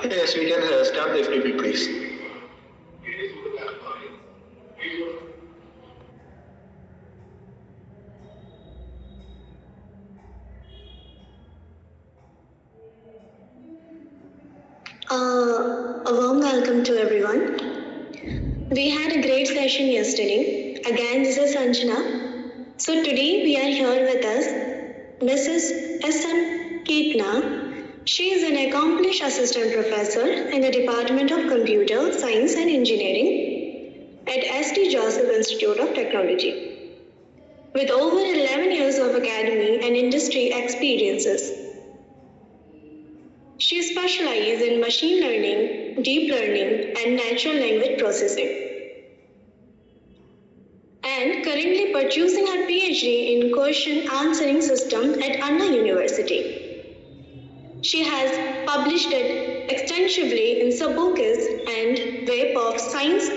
Yes, we can start the FDP, please. A warm welcome to everyone. We had a great session yesterday. Again, this is Sanjana. So today we are here with us Mrs. S.M. Ketna. She is an accomplished assistant professor in the Department of Computer Science and Engineering at St. Joseph Institute of Technology. With over 11 years of academy and industry experiences, she specializes in machine learning, deep learning, and natural language processing, and currently pursuing her PhD in question answering system at Anna University. She has published it extensively in Subbookes and Web of Science,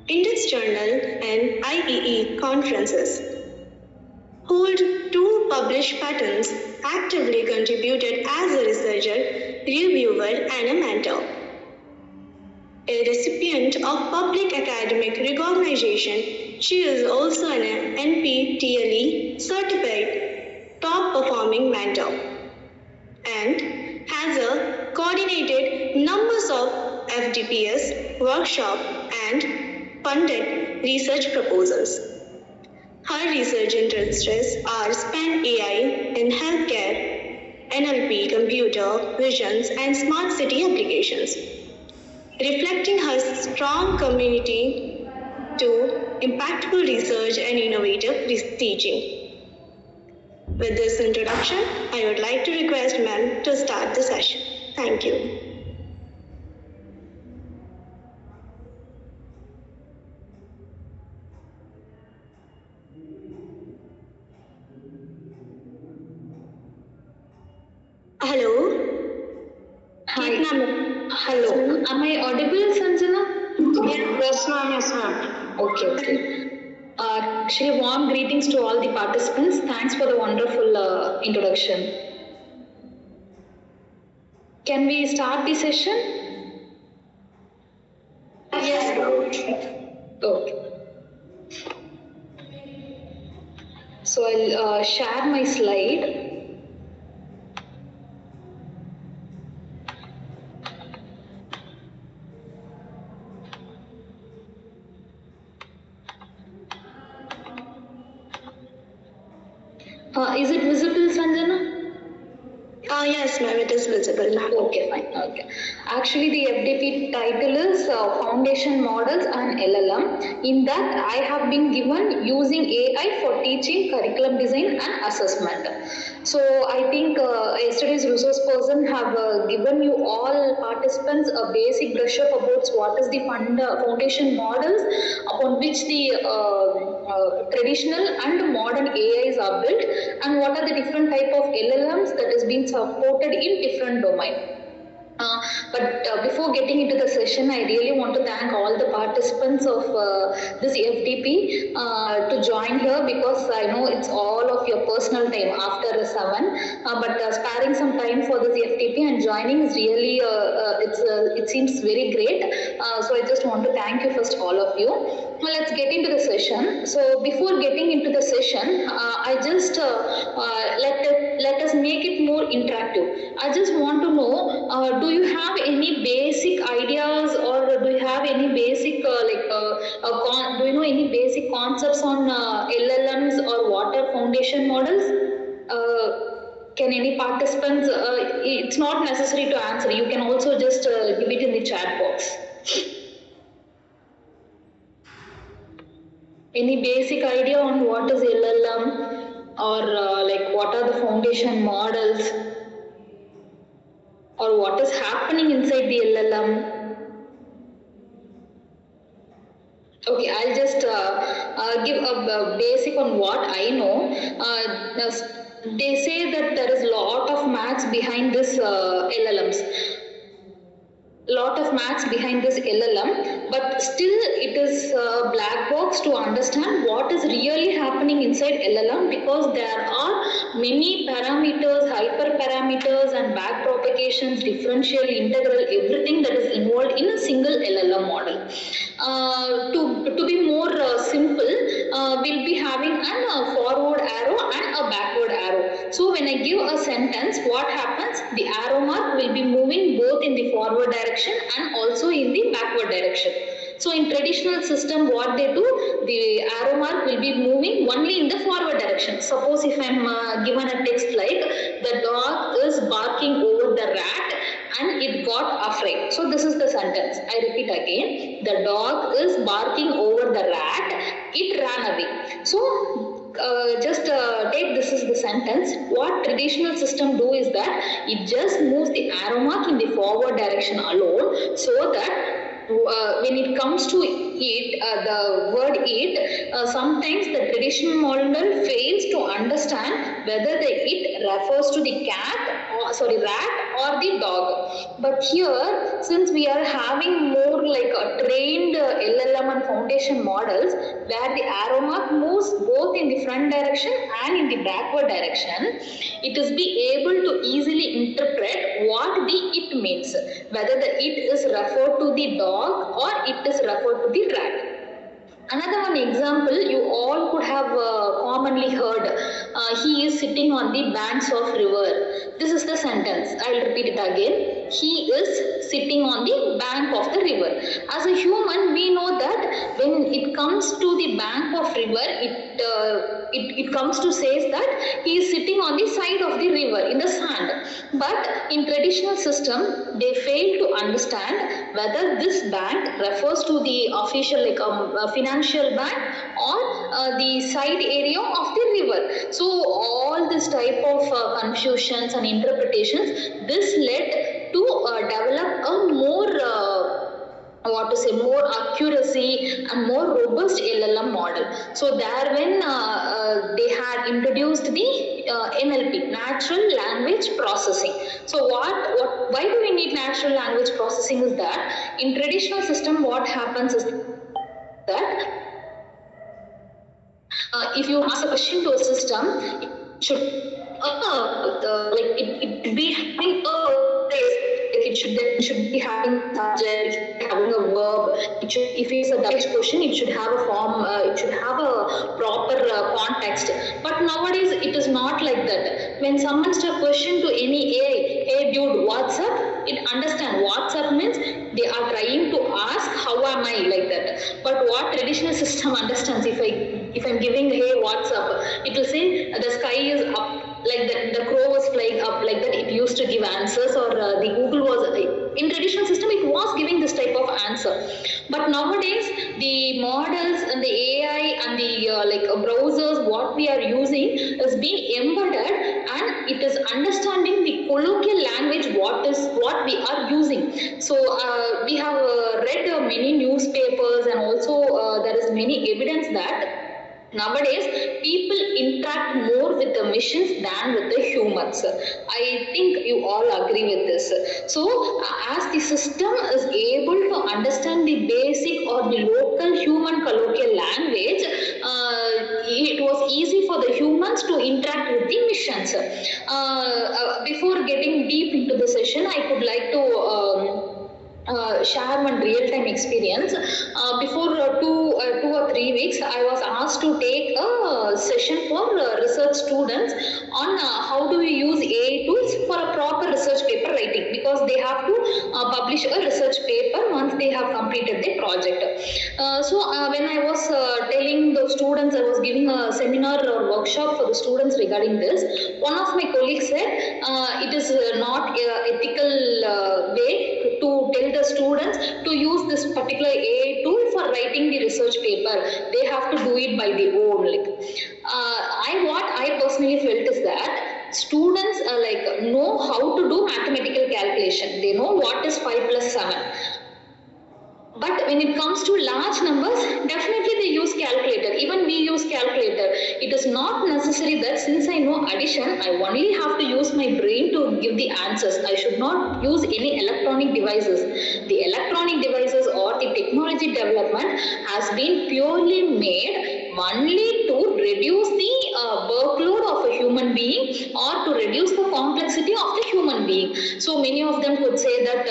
Index Journal, and IEE conferences. Hold 2 published patents, actively contributed as a researcher, reviewer, and a mentor. A recipient of public academic recognition, she is also an NPTEL certified top performing mentor and has coordinated numbers of FDPS workshop and funded research proposals. Her research interests are span AI in healthcare, NLP, computer, visions, and smart city applications, reflecting her strong community to impactful research and innovative teaching. With this introduction, I would like to request ma'am to start the session. Thank you. Hello. Hi. Hello. Am I audible, Sanjana? Yes, ma'am. Yes, ma'am. Okay. Actually, warm greetings to all the participants. Thanks for the wonderful introduction. Can we start the session? Yes. Okay. So I'll share my slide. Is it visible, Sanjana? Yes, ma'am, it is visible now. Okay, fine. Okay. Actually, the FDP title is Foundation Models and LLM. In that, I have been given using AI for teaching, curriculum design, and assessment. So, I think yesterday's resource person have given you all participants a basic brush up about what is the foundation models upon which the traditional and modern AIs are built, and what are the different type of LLMs that is being supported in different domain. But before getting into the session, I really want to thank all the participants of this FDP to join here, because I know it's all of your personal time after 7. But sparing some time for this FDP and joining is really, it seems very great. So I just want to thank you first, all of you. Well, let's get into the session. So before getting into the session, I just let us make it more interactive. I just want to know, do you have any basic ideas, or do you have any basic do you know any basic concepts on LLMs or what are foundation models? Can any participants? It's not necessary to answer. You can also just give it in the chat box. Any basic idea on what is LLM, or like what are the foundation models, or what is happening inside the LLM? Okay, I'll just give a basic on what I know. They say that there is a lot of maths behind this LLMs. lot of maths behind this LLM, but still it is a black box to understand what is really happening inside LLM, because there are many parameters, hyperparameters and back propagations, differential, integral, everything that is involved in a single LLM model. To be more simple, we'll be having a forward arrow and a backward arrow. So when I give a sentence, what happens? The arrow mark will be moving both in the forward direction and also in the backward direction. So in traditional system, what they do, the arrow mark will be moving only in the forward direction. Suppose if I'm given a text like, the dog is barking over the rat and it got afraid. So this is the sentence. I repeat again. The dog is barking over the rat. It ran away. So just take this is the sentence. What traditional system do is that it just moves the arrow mark in the forward direction alone, so that when it comes to it, the word it, sometimes the traditional model fails to understand whether the it refers to the rat or the dog. But here, since we are having more like a trained LLM and foundation models, where the arrow mark moves both in the front direction and in the backward direction, it is be able to easily interpret what the it means, whether the it is referred to the dog or it is referred to the rat. Another one example you all could have commonly heard, he is sitting on the banks of river. This is the sentence. I will repeat it again. He is sitting on the bank of the river. As a human, we know that when it comes to the bank of river, it comes to say that he is sitting on the side of the river in the sand. But in traditional system, they fail to understand whether this bank refers to the official like financial bank or the side area of the river. So all this type of confusions and interpretations, this led to develop a more accuracy and more robust LLM model. So there when they had introduced the NLP, natural language processing. So why do we need natural language processing is that in traditional system what happens is that if you ask a question to a system, it should it be having a phrase. Like it should be having subject, having a verb. It should, if it's a Dutch question, it should have a form. It should have a proper context. But nowadays it is not like that. When someone asks a question to any AI, hey dude, what's up? It understand what's up means they are trying to ask how am I, like that. But what traditional system understands, if I'm giving hey what's up, it will say the sky is up, like that, the crow was flying up, like that. It used to give answers, or the Google was in traditional system it was giving this type of answer. But nowadays the models and the AI and the browsers what we are using is being embedded, and it is understanding the colloquial language what we are using. So we have read many newspapers, and also there is many evidence that nowadays people interact more with the machines than with the humans. I think you all agree with this. So as the system is able to understand the basic or the local human colloquial language, it was easy for the humans to interact with the machines. Before getting deep into the session, I would like to share one real-time experience. Before 2 or 3 weeks, I was asked to take a session for research students on how do we use AI tools for a proper research paper writing, because they have to publish a research paper once they have completed their project. When I was telling the students, I was giving a seminar or workshop for the students regarding this. One of my colleagues said it is not ethical way to tell the students to use this particular AI tool for writing the research paper. They have to do it by their own. What I personally felt is that students know how to do mathematical calculation. They know what is 5 plus 7. But when it comes to large numbers, definitely they use calculator. Even we use calculator. It is not necessary that since I know addition, I only have to use my brain to give the answers. I should not use any electronic devices. The electronic devices or the technology development has been purely made only to reduce the workload of a human being or to reduce the complexity of the human being. So many of them could say that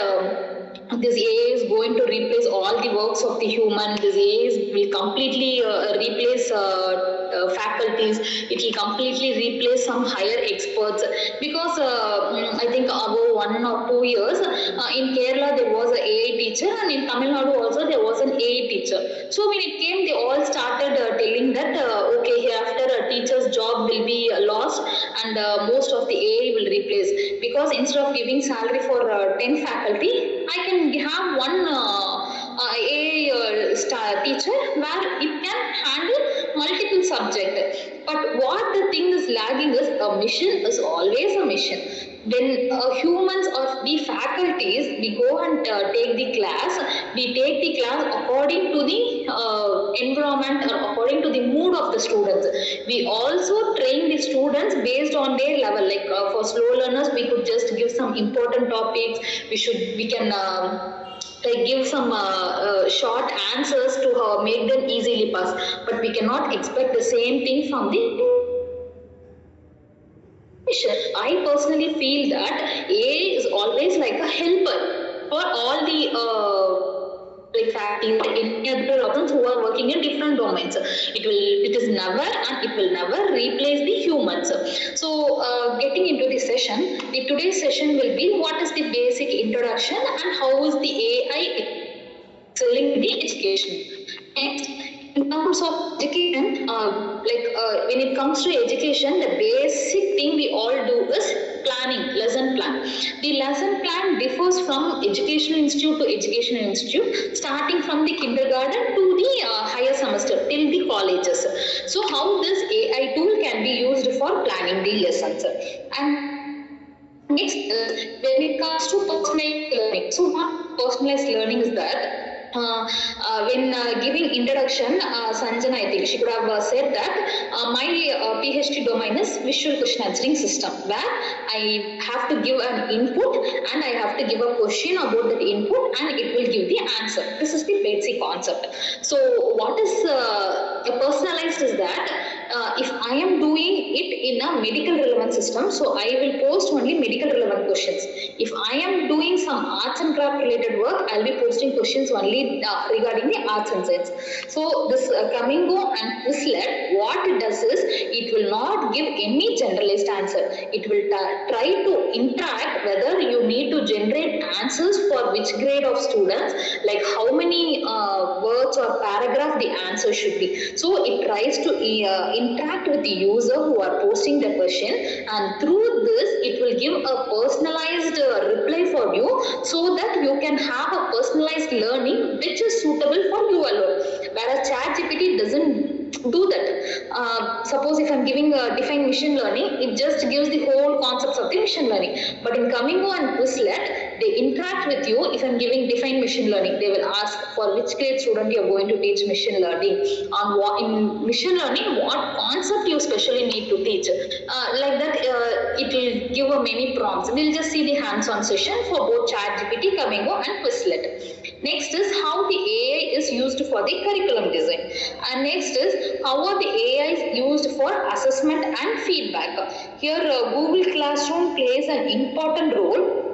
this AI is going to replace all the works of the human. This AI will completely replace faculties. It will completely replace some higher experts. Because I think about 1 or 2 years, in Kerala there was an AI teacher, and in Tamil Nadu also there was an AI teacher. So when it came, they all started telling that okay, hereafter a teacher's job will be lost, and most of the AI will replace. Because instead of giving salary for 10 faculty, I can have one AI teacher where it can handle multiple subjects. But what the thing is lagging is a mission is always a mission. When humans or the faculties, we go and take the class, we take the class according to the environment or according to the mood of the students. We also train the students based on their level. Like for slow learners, we could just give some important topics. We can like give some short answers to make them easily pass. But we cannot expect the same thing from the I personally feel that AI is always like a helper for all the like faculties, any other persons who are working in different domains. It is never and it will never replace the humans. So getting into the session, the today's session will be what is the basic introduction and how is the AI excelling the education. Next, in terms of education, when it comes to education, the basic thing we all do is planning, lesson plan. The lesson plan differs from educational institute to educational institute, starting from the kindergarten to the higher semester till the colleges. So how this AI tool can be used for planning the lessons. And next, when it comes to personalized learning, so what personalized learning is that? When giving introduction, Sanjana, I think she could have said that my PhD domain is visual question answering system, where I have to give an input and I have to give a question about that input and it will give the answer. This is the basic concept. So what is personalized is that if I am doing it in a medical relevant system, so I will post only medical relevant questions. If I am doing some arts and craft related work, I'll be posting questions only regarding the arts and science. So this Flamingo and Quizlet, what it does is, it will not give any generalized answer. It will try to interact whether you need to generate answers for which grade of students, like how many words or paragraph the answer should be. So it tries to interact with the user who are posting the question, and through this it will give a personalized reply for you, so that you can have a personalized learning which is suitable for you alone. Whereas ChatGPT doesn't do that. Suppose if I'm giving define machine learning, it just gives the whole concepts of the machine learning. But in Flamingo and Quizlet, they interact with you. If I'm giving define machine learning, they will ask for which grade student you are going to teach machine learning. On what, in machine learning, what concept you specially need to teach. Like that, it will give a many prompts. We'll just see the hands-on session for both ChatGPT, Flamingo and Quizlet. Next is how the AI is used for the curriculum design. And next is how are the AIs used for assessment and feedback. Here Google Classroom plays an important role,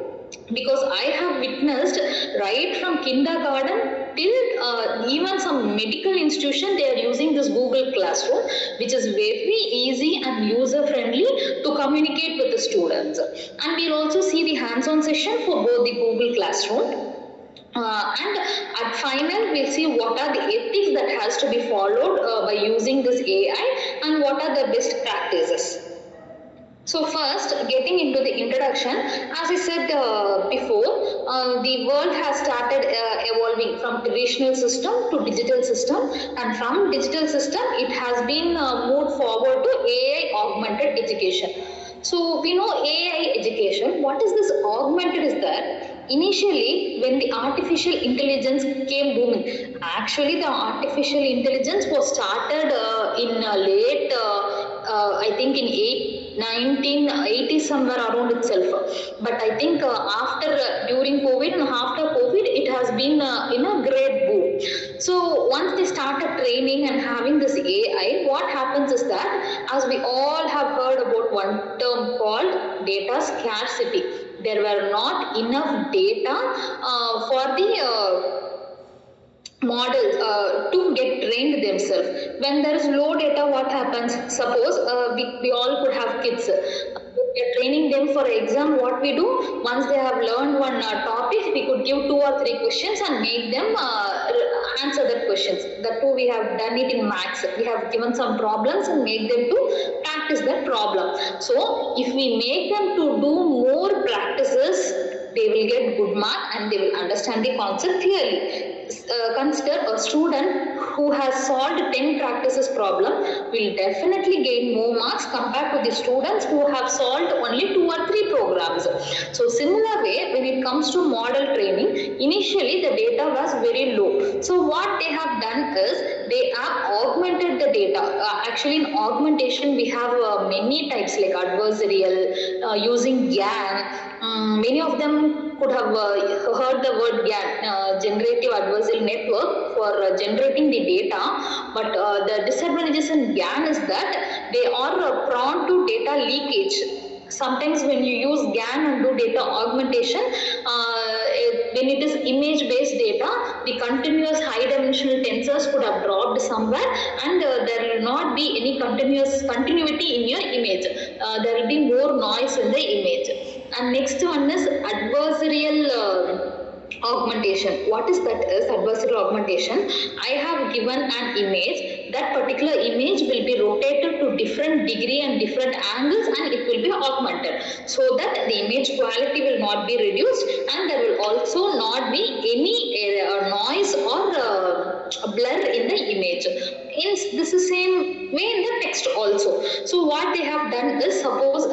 because I have witnessed right from kindergarten till even some medical institution, they are using this Google Classroom, which is very easy and user friendly to communicate with the students. And we'll also see the hands-on session for both the Google Classroom. And at final, we'll see what are the ethics that has to be followed by using this AI, and what are the best practices. So first, getting into the introduction, as I said before, the world has started evolving from traditional system to digital system, and from digital system, it has been moved forward to AI augmented education. So we know AI education. What is this augmented is that? initially when the artificial intelligence came booming, actually the artificial intelligence was started in late I think in 1980 somewhere around itself, but I think after during COVID and after COVID it has been in a great boom. So once they started training and having this AI, what happens is that, as we all have heard about one term called data scarcity, there were not enough data for the models to get trained themselves. When there is low data, what happens? Suppose we all could have kids. We are training them for exam. What we do, once they have learned one topic, we could give 2 or 3 questions and make them answer that questions. That too, we have done it in maths. We have given some problems and make them to practice that problem. So if we make them to do more practices, they will get good mark and they will understand the concept clearly. Consider a student who has solved 10 practices problem will definitely gain more marks compared to the students who have solved only 2 or 3 programs. So similar way, when it comes to model training, initially the data was very low. So what they have done is they have augmented the data. Actually in augmentation we have many types like adversarial, using GAN. Many of them could have heard the word GAN, generative adversarial network, for generating the data, but the disadvantages in GAN is that they are prone to data leakage. Sometimes when you use GAN and do data augmentation, when it is image based data, the continuous high dimensional tensors could have dropped somewhere and there will not be any continuity in your image. There will be more noise in the image. And next one is adversarial augmentation. What is that is adversarial augmentation? I have given an image. That particular image will be rotated to different degree and different angles and it will be augmented so that the image quality will not be reduced and there will also not be any noise or blur in the image. This is same way in the text also. So what they have done is, suppose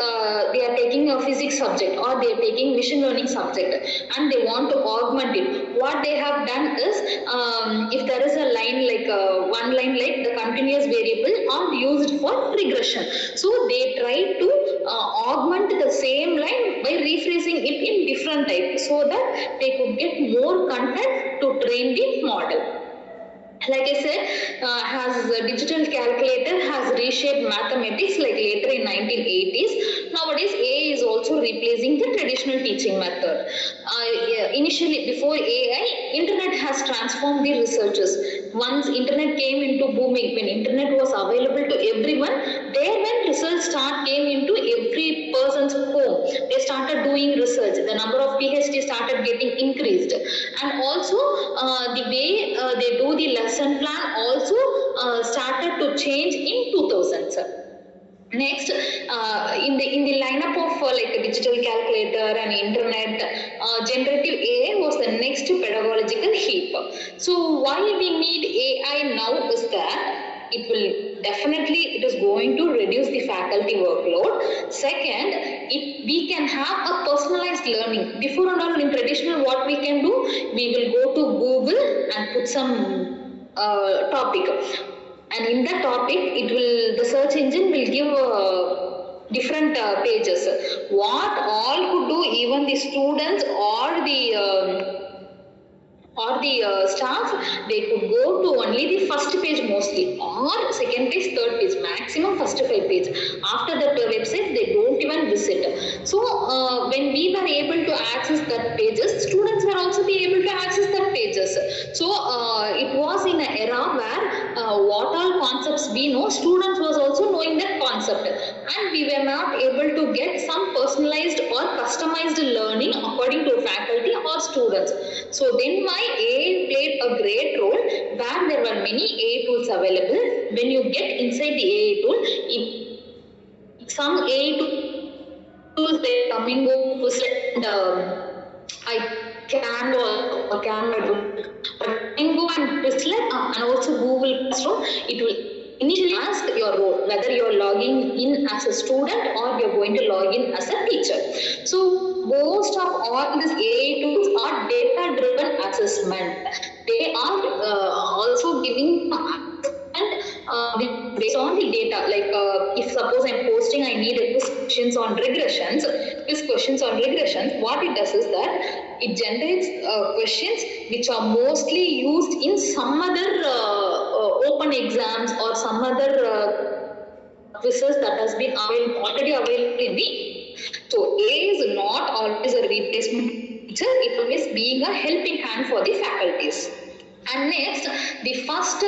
they are taking a physics subject or they are taking machine learning subject and they want to augment it. What they have done is, if there is a line like one line like the continuous variable are used for regression. So they try to augment the same line by rephrasing it in different type so that they could get more content to train the model. Like I said, has a digital calculator has reshaped mathematics like later in 1980s. Nowadays, AI is also replacing the traditional teaching method. Initially, before AI, internet has transformed the researchers. Once internet came into booming, when internet was available to everyone, there when research came into every person's home, they started doing research. The number of PhD started getting increased, and also the way they do the lesson plan also started to change in 2000s. Next, in the lineup of like a digital calculator and internet, generative AI was the next pedagogical heap. So why we need AI now is that it is going to reduce the faculty workload. Second, we can have a personalized learning. Before and all in traditional, what we can do, we will go to Google and put some topic. And in that topic, the search engine will give different pages. What all could do, even the students or the staff, they could go to only the first page mostly, or second page, third page, maximum first 5 page. After that website, they don't even visit. So when we were able to access that pages, students were also be able to access that pages. So it was in an era where what all concepts we know, students was also knowing that concept, and we were not able to get some personalized or customized learning according to faculty or students. So then my AI played a great role where there were many AI tools available. When you get inside the AI tool, some AI tools they come in and I can or cannot do. But Tango and Quizlet and also Google Classroom, it will initially ask your role, whether you are logging in as a student or you are going to log in as a teacher. So most of all these AI tools are data-driven assessment. They are also giving based on the data. Like if suppose I'm posting, I need a questions on regressions. This questions on regressions, what it does is that it generates questions which are mostly used in some other open exams or some other quizzes that has been already available in the. So A is not always a replacement teacher, it always being a helping hand for the faculties. And next, the first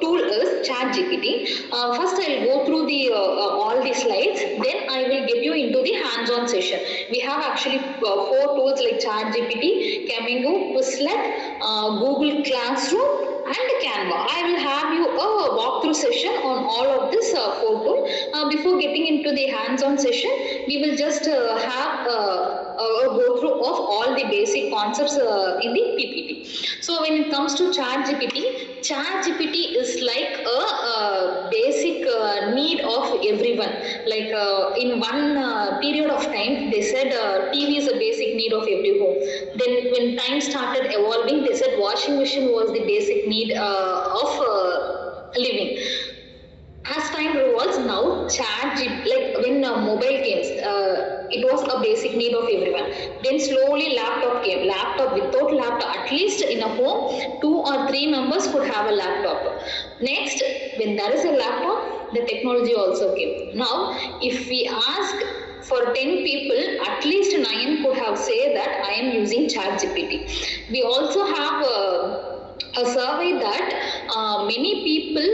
tool is ChatGPT. First, I'll go through the all the slides. Then I will get you into the hands-on session. We have actually 4 tools like ChatGPT, Camingo, Quizlet, Google Classroom, and Canva. I will have you a walkthrough session on all of this 4 tools. Before getting into the hands-on session, we will just have a go through of all the basic concepts in the PPT. So when it comes to ChatGPT is like a basic need of everyone. Like in one period of time, they said TV is a basic need of every home. Then when time started evolving, they said washing machine was the basic need of living. As time revolves, now ChatGPT, like when mobile games, it was a basic need of everyone. Then slowly laptop came. Laptop, without laptop, at least in a home, 2 or 3 members could have a laptop. Next, when there is a laptop, the technology also came. Now, if we ask for 10 people, at least 9 could have said that I am using ChatGPT. We also have a survey that many people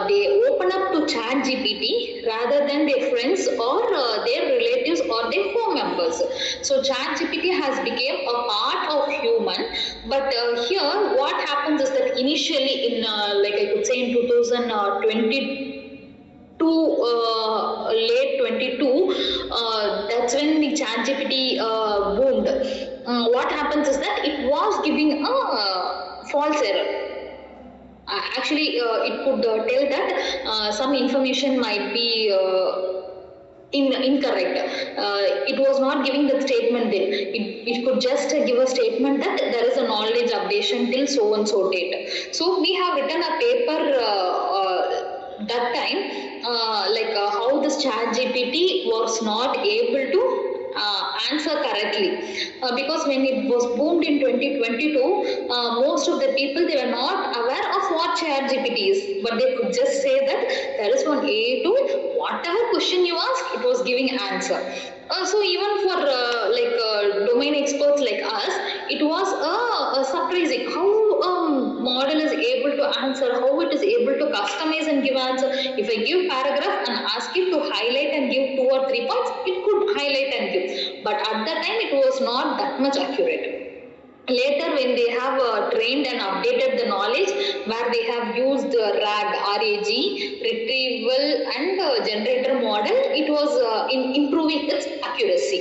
they open up to ChatGPT rather than their friends or their relatives or their home members. So ChatGPT has become a part of human. But here, what happens is that initially in like I could say in 2020 to late 22, that's when the ChatGPT boomed. What happens is that it was giving a false error. Actually, it could tell that some information might be incorrect. It was not giving that statement then. It could just give a statement that there is a knowledge updation till so and so date. So we have written a paper that time how this ChatGPT was not able to answer correctly because when it was boomed in 2022, most of the people they were not aware of what ChatGPT is, but they could just say that there is one AI tool, whatever question you ask, it was giving answer. So even for domain experts like us, it was a surprising how model is able to answer, how it is able to customize and give answer. If I give paragraph and ask it to highlight and give 2 or 3 points, it could highlight and give. But at that time, it was not that much accurate. Later, when they have trained and updated the knowledge, where they have used RAG, retrieval and generator model, it was improving its accuracy.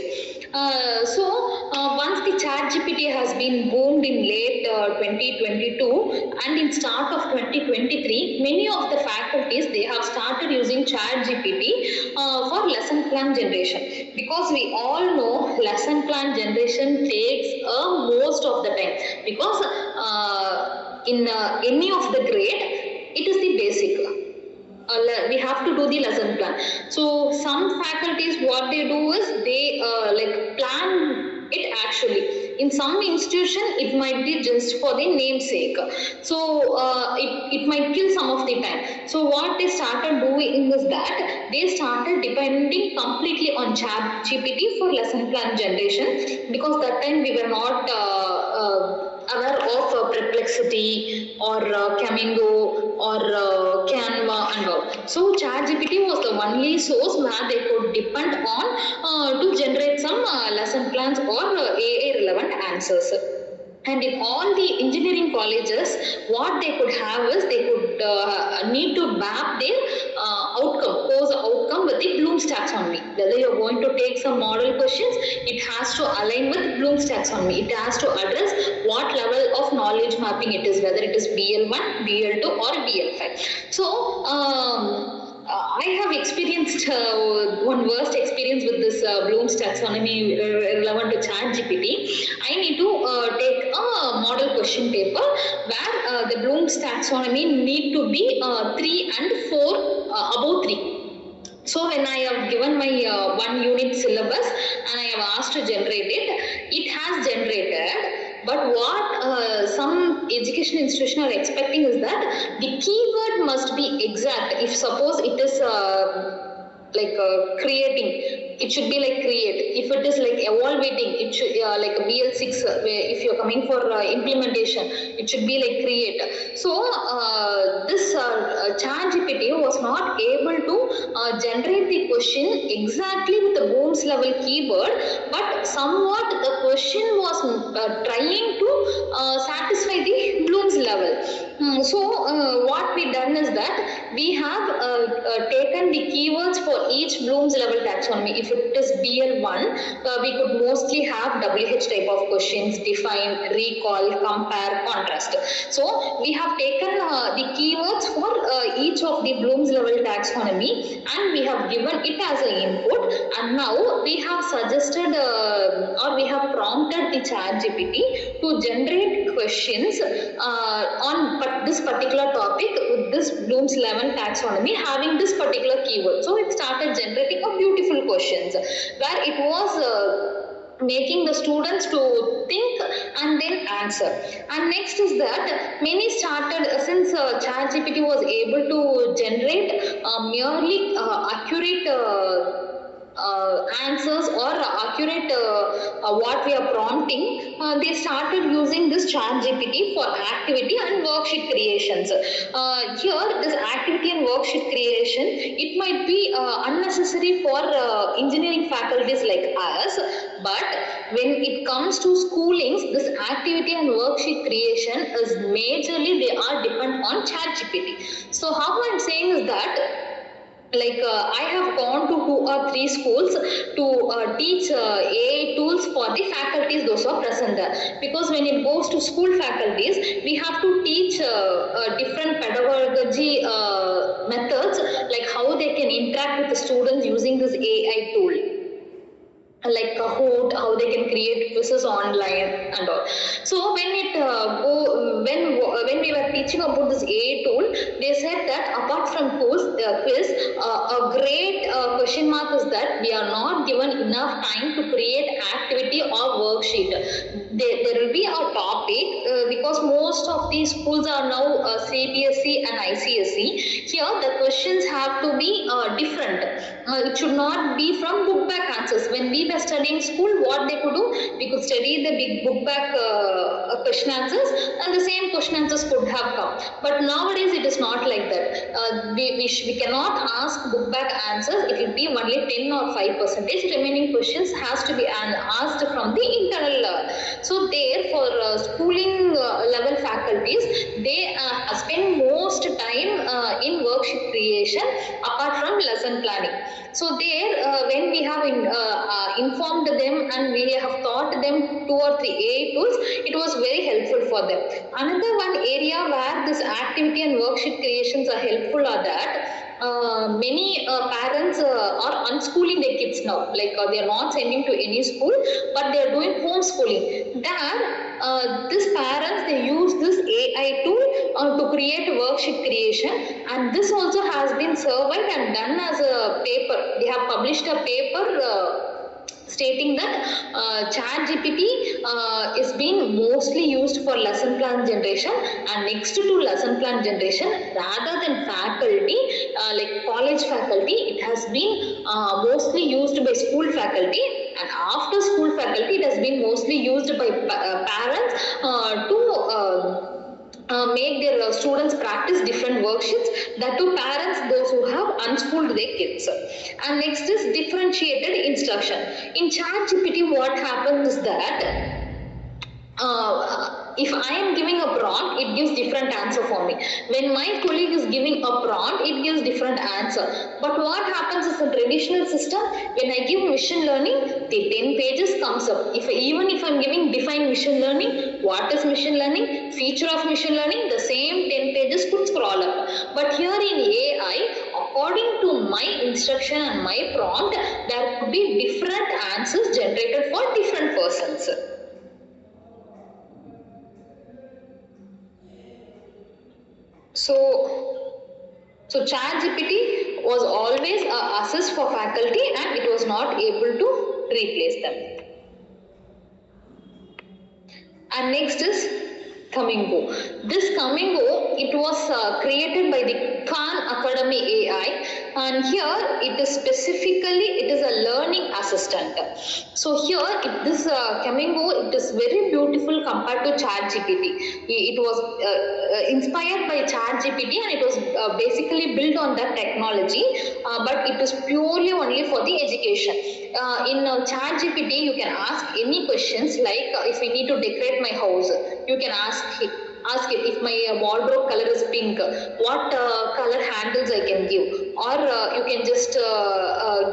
Once the ChatGPT has been boomed in late 2022 and in start of 2023, many of the faculties they have started using ChatGPT for lesson plan generation, because we all know lesson plan generation takes most of the time, because in any of the grade it is the basic. We have to do the lesson plan. So some faculties what they do is they plan it actually. In some institution it might be just for the namesake. So it might kill some of the time. So what they started doing is that they started depending completely on ChatGPT for lesson plan generation, because that time we were not aware of Perplexity or Camingo or Canva and all. So ChatGPT was the only source where they could depend on to generate some lesson plans or AI relevant answers. And in all the engineering colleges, what they could have is they could need to map their course outcome with the Bloom's taxonomy. Whether you're going to take some model questions, it has to align with Bloom's taxonomy. It has to address what level of knowledge mapping it is, whether it is BL1, BL2 or BL5. So, I have experienced one worst experience with this Bloom's taxonomy relevant to ChatGPT. I need to take a model question paper where the Bloom's taxonomy need to be 3 and 4 above 3. So when I have given my 1 unit syllabus and I have asked to generate it, it has generated. But what some education institution are expecting is that the keyword must be exact. If suppose it is creating, it should be like create. If it is like evaluating, it should like a BL6. If you're coming for implementation, it should be like create. So this ChatGPT was not able to generate the question exactly with the Bloom's level keyword, but somewhat the question was trying to satisfy the Bloom's level. So what we done is that we have taken the keywords for each Bloom's level taxonomy. If it is BL1, we could mostly have WH type of questions, define, recall, compare, contrast. So we have taken the keywords for each of the Bloom's level taxonomy and we have given it as an input, and now we have suggested or we have prompted the ChatGPT to generate questions on this particular topic with this Bloom's level taxonomy having this particular keyword. So it started generating a beautiful questions where it was making the students to think and then answer. And next is that many started, since ChatGPT was able to generate merely accurate answers or accurate what we are prompting, they started using this ChatGPT for activity and worksheet creations. Here this activity and worksheet creation, it might be unnecessary for engineering faculties like us, but when it comes to schoolings, this activity and worksheet creation is majorly they are dependent on ChatGPT. So how I'm saying is that I have gone to 2 or 3 schools to teach AI tools for the faculties, those are present there. Because when it goes to school faculties, we have to teach different pedagogy methods, like how they can interact with the students using this AI tool, like Kahoot, how they can create quizzes online and all. So when it when we were teaching about this AI tool, they said that apart from quiz, a great question mark is that we are not given enough time to create activity or worksheet. There will be a topic because most of these schools are now CBSE and ICSE. Here the questions have to be different. It should not be from book back answers. When we were studying school, what they could do, we could study the big book back question answers and the same question answers could have come. But nowadays it is not like that. We cannot ask book back answers. It will be only 10 or 5%. Remaining questions has to be asked from the internal. So there for schooling level faculties, they spend most time in worksheet creation apart from lesson planning. So there when we have informed them and we have taught them 2 or 3 AI tools, it was very helpful for them. Another one area where this activity and worksheet creations are helpful are that many parents are unschooling their kids now, like they are not sending to any school, but they are doing homeschooling. There these parents, they use this AI tool to create worksheet creation, and this also has been surveyed and done as a paper. They have published a paper stating that ChatGPT is being mostly used for lesson plan generation, and next to lesson plan generation, rather than faculty, like college faculty, it has been mostly used by school faculty, and after school faculty, it has been mostly used by parents to make their students practice different worksheets, that to parents, those who have unschooled their kids. And next is differentiated instruction. In ChatGPT, what happens is that if I am giving a prompt, it gives different answer for me. When my colleague is giving a prompt, it gives different answer. But what happens is in traditional system, when I give machine learning, the 10 pages comes up. Even if I'm giving define machine learning, what is machine learning, feature of machine learning, the same 10 pages could scroll up. But here in AI, according to instruction and my prompt, there could be different answers generated for different persons. So ChatGPT was always a assist for faculty and it was not able to replace them. And next is Kamingo. This Kamingo, it was created by the Khan Academy AI, and here it is specifically it is a learning assistant. So here this Kamingo, it is very beautiful compared to ChatGPT. It was inspired by ChatGPT and it was basically built on that technology, but it is purely only for the education. In ChatGPT, you can ask any questions like if I need to decorate my house, you can ask it if my wardrobe color is pink, what color handles I can give, or you can just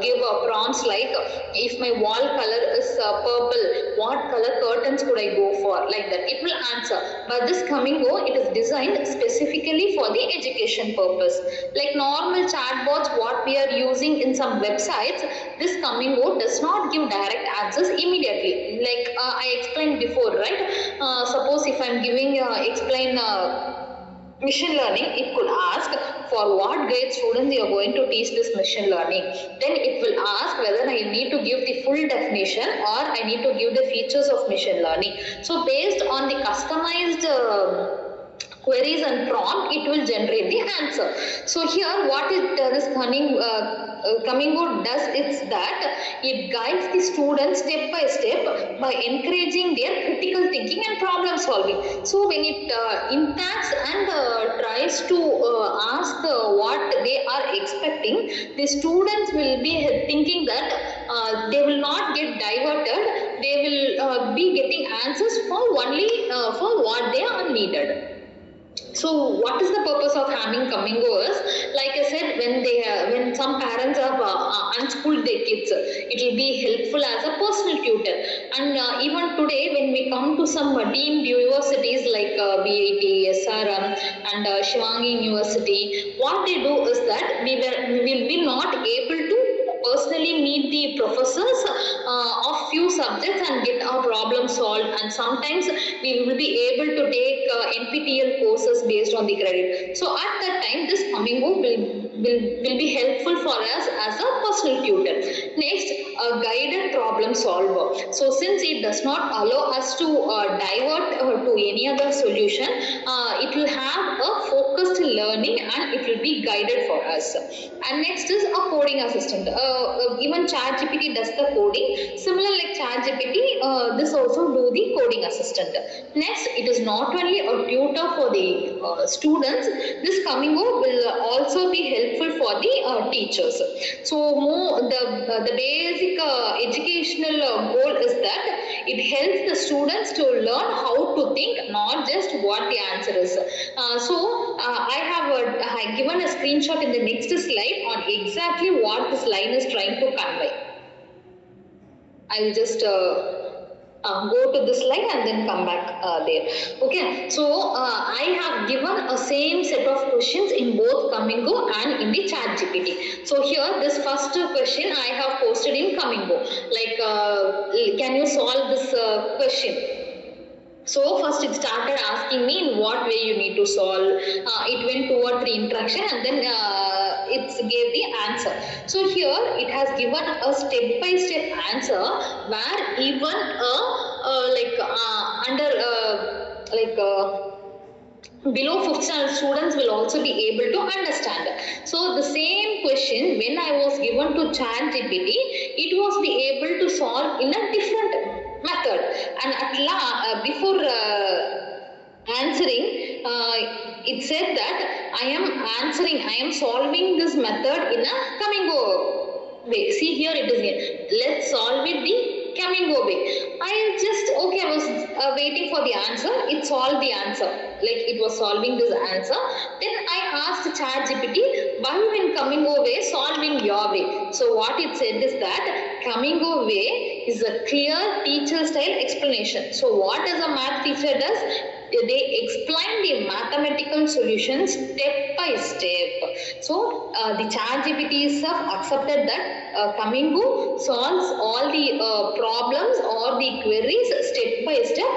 give prompts like if my wall color is purple, what color curtains could I go for, like that. It will answer. But this Kamingo, it is designed specifically for the education purpose. Like normal chatbots, what we are using in some websites, this Kamingo does not give direct answers immediately. Like I explained before, right? Suppose if I am giving explain machine learning, it could ask for what grade students you are going to teach this machine learning. Then it will ask whether I need to give the full definition or I need to give the features of machine learning. So based on the customized queries and prompt, it will generate the answer. So here what this Kamingo does is that it guides the students step by step by encouraging their critical thinking and problem solving. So when it interacts and tries to ask what they are expecting, the students will be thinking that they will not get diverted, they will be getting answers for only for what they are needed. So what is the purpose of having Kamingo is, like I said, when some parents have unschooled their kids, it will be helpful as a personal tutor. And even today, when we come to some deemed universities like BIT, SRM, and Shivangi University, what they do is that we will be not able to personally meet the professors of few subjects and get our problem solved, and sometimes we will be able to take NPTEL courses based on the credit. So at that time, this Kamingo will be helpful for us as a personal tutor. Next, a guided problem solver. So since it does not allow us to divert to any other solution, it will have a focused learning and it will be guided for us. And next is a coding assistant. Even ChatGPT does the coding. Similar like ChatGPT, this also do the coding assistant. Next, it is not only a tutor for the students. This Kamingo will also be helpful for the teachers. So more the basic educational goal is that it helps the students to learn how to think, not just what the answer is. I have given a screenshot in the next slide on exactly what this line is trying to convey. I will just go to this slide and then come back there. Okay, so I have given a same set of questions in both Kamingo and in the ChatGPT. So here this first question I have posted in Kamingo, like can you solve this question? So first it started asking me in what way you need to solve. It went 2 or 3 interaction and then it gave the answer. So here it has given a step-by-step answer where even below 5th standard students will also be able to understand. So the same question when I was given to ChatGPT, it was be able to solve in a different method, and at before answering, it said that I am solving this method in a Kamingo way. See here it is here. Let's solve it the Kamingo way. I was waiting for the answer. It solved the answer. Like it was solving this answer. Then I asked ChatGPT, why in Kamingo way, solving your way. So what it said is that Kamingo way is a clear teacher style explanation. So what does a math teacher does? they explain the mathematical solutions step by step. So the ChatGPT have accepted that Kamingo solves all the problems or the queries step by step,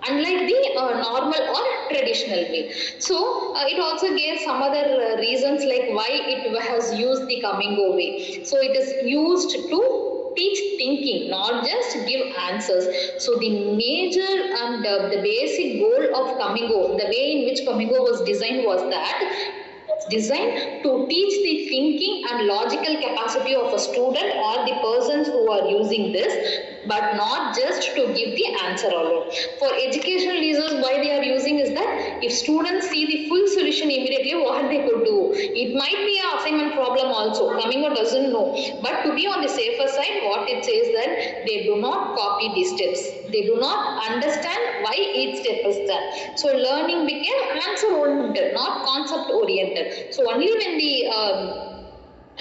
unlike the normal or traditional way. So it also gave some other reasons like why it has used the Kamingo way. So it is used to teach thinking, not just give answers. So the major and the basic goal of Kamingo, the way in which Kamingo was designed was that it's designed to teach the thinking and logical capacity of a student or the persons who are using this, but not just to give the answer alone. For educational reasons, why they are using is that if students see the full solution immediately, what they could do. It might be an assignment problem also. Kamingo doesn't know. But to be on the safer side, what it says that they do not copy the steps. They do not understand why each step is done. So learning became answer oriented, not concept oriented. So only when the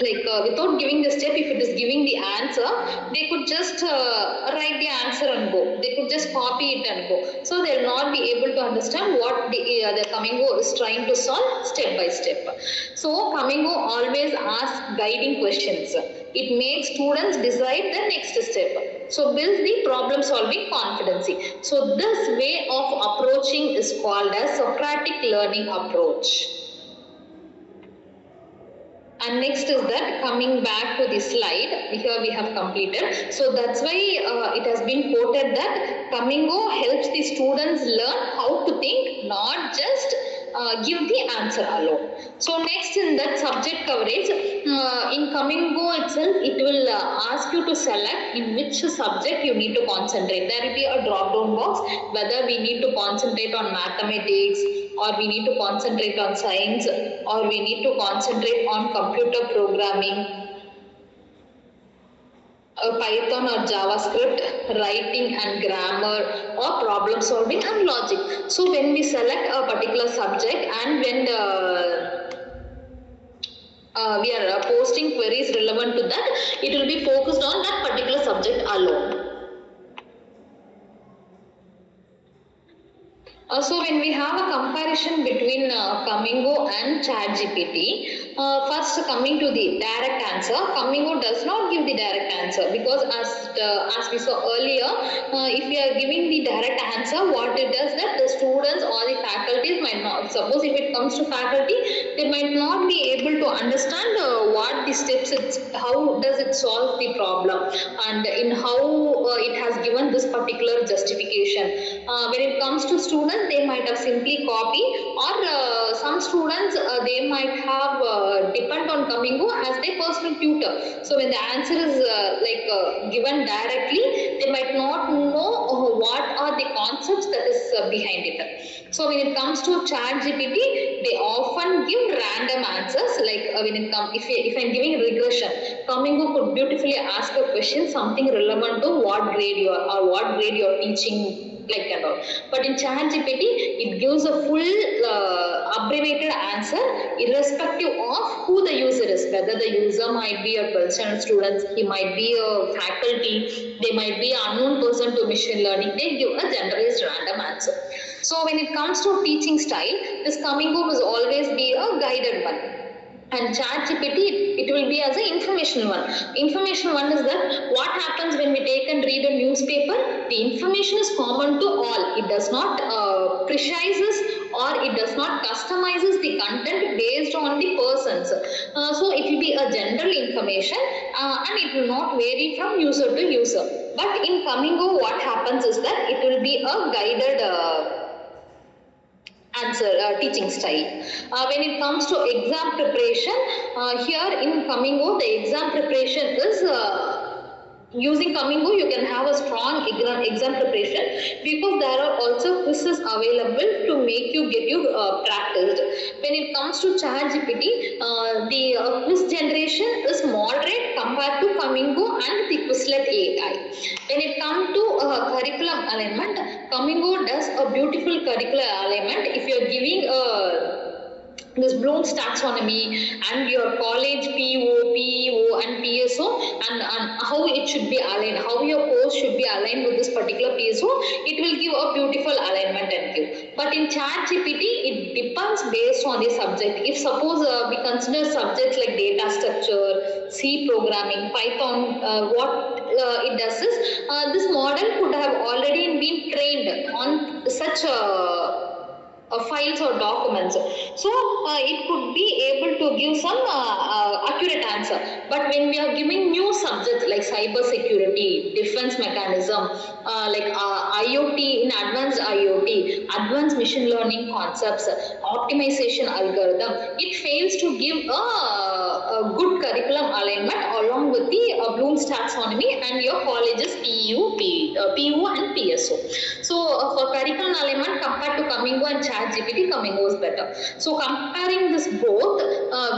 without giving the step, if it is giving the answer, they could just write the answer and go. They could just copy it and go. So they will not be able to understand what the Kamingo is trying to solve step by step. So Kamingo always asks guiding questions. It makes students decide the next step. So builds the problem solving competency. So this way of approaching is called as Socratic learning approach. And next is that, coming back to the slide, here we have completed. So that's why it has been quoted that Kamingo helps the students learn how to think, not just give the answer alone. So next in that subject coverage, in Kamingo itself, it will ask you to select in which subject you need to concentrate. There will be a drop down box whether we need to concentrate on mathematics, or we need to concentrate on science, or we need to concentrate on computer programming, Python or JavaScript, writing and grammar, or problem solving and logic. So when we select a particular subject and when we are posting queries relevant to that, it will be focused on that particular subject alone. So when we have a comparison between Kamingo and ChatGPT, first coming to the direct answer, Kamingo does not give the direct answer, because as we saw earlier, if we are giving the direct answer, what it does that the students or the faculties might not, suppose if it comes to faculty, they might not be able to understand what the steps, how does it solve the problem, and in how it has given this particular justification. When it comes to students, they might have simply copied, or some students they might have depend on Kamingo as their personal tutor. So when the answer is given directly, they might not know what are the concepts that is behind it. So when it comes to ChatGPT, they often give random answers. Like when it comes, if I'm giving regression, Kamingo could beautifully ask a question, something relevant to what grade you are or what grade you are teaching, like and all. But in ChatGPT, it gives a full abbreviated answer irrespective of who the user is. Whether the user might be a 12th standard student, he might be a faculty, they might be an unknown person to machine learning. They give a generalized random answer. So when it comes to teaching style, this Kamingo must always be a guided one. And ChatGPT, it will be as an information one. Information one is that what happens when we take and read a newspaper, the information is common to all. It does not precises or it does not customizes the content based on the persons. So it will be a general information and it will not vary from user to user. But in Kamingo, what happens is that it will be a guided answer teaching style. When it comes to exam preparation, here in Kamingo, the exam preparation is using Kamingo, you can have a strong exam preparation, because there are also quizzes available to make you get you practiced. When it comes to ChatGPT, the quiz generation is moderate compared to Kamingo and the Quizlet AI. When it comes to curriculum alignment, Kamingo does a beautiful curricular alignment. If you are giving a this Bloom's taxonomy and your college PO, PEO and PSO, and how it should be aligned, how your course should be aligned with this particular PSO, it will give a beautiful alignment and give. But in ChatGPT, it depends based on the subject. If suppose we consider subjects like data structure, C programming, Python, what it does is, this model could have already been trained on such files or documents, so it could be able to give some accurate answer. But when we are giving new subjects like cyber security, defense mechanism, like IoT, in advanced IoT, advanced machine learning concepts, optimization algorithm, it fails to give a good curriculum alignment along with the Bloom's taxonomy and your college's PU and PSO. So for curriculum alignment compared to Kamingo and ChatGPT, Kamingo is better. So comparing this both,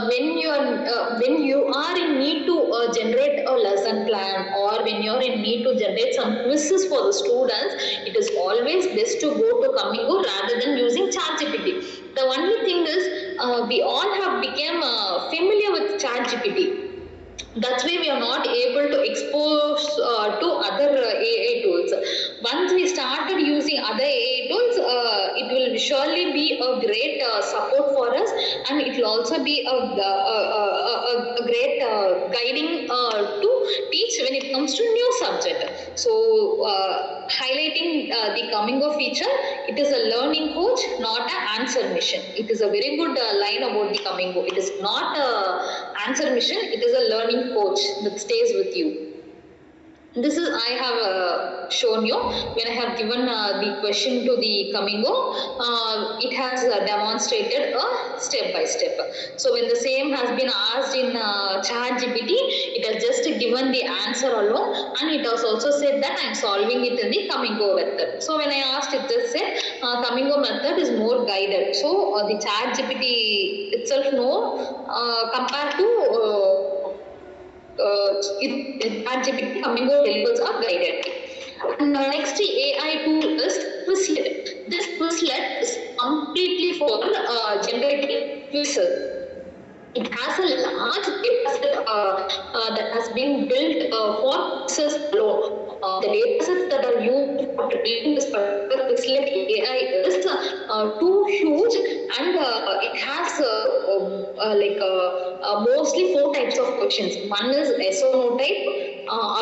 when you are in need to generate a lesson plan, or when you are in need to generate some quizzes for the students, it is always best to go to Kamingo rather than using ChatGPT. The only thing is, we all have become familiar with ChatGPT. That's why we are not able to expose to other AI tools. Once we started using other AI tools, it will surely be a great support for us, and it will also be a great guiding to teach when it comes to new subject. So highlighting the Kamingo feature, it is a learning coach, not an answer machine. It is a very good line about the Kamingo. It is not an answer machine, it is a learning coach that stays with you. This is I have shown you when I have given the question to the Kamingo. It has demonstrated a step by step. So when the same has been asked in ChatGPT, it has just given the answer alone, and it has also said that I am solving it in the Kamingo method. So when I asked, it just said Kamingo method is more guided. So the ChatGPT itself compared to ChatGPT, Kamingo delivers are guided. And next AI tool is Quizlet. This Quizlet is completely for generating quizzes. It has a large dataset that has been built for quizzes alone. The datasets that are used for training this particular Quizlet AI is too huge, and it has mostly 4 types of questions. One is yes or no type,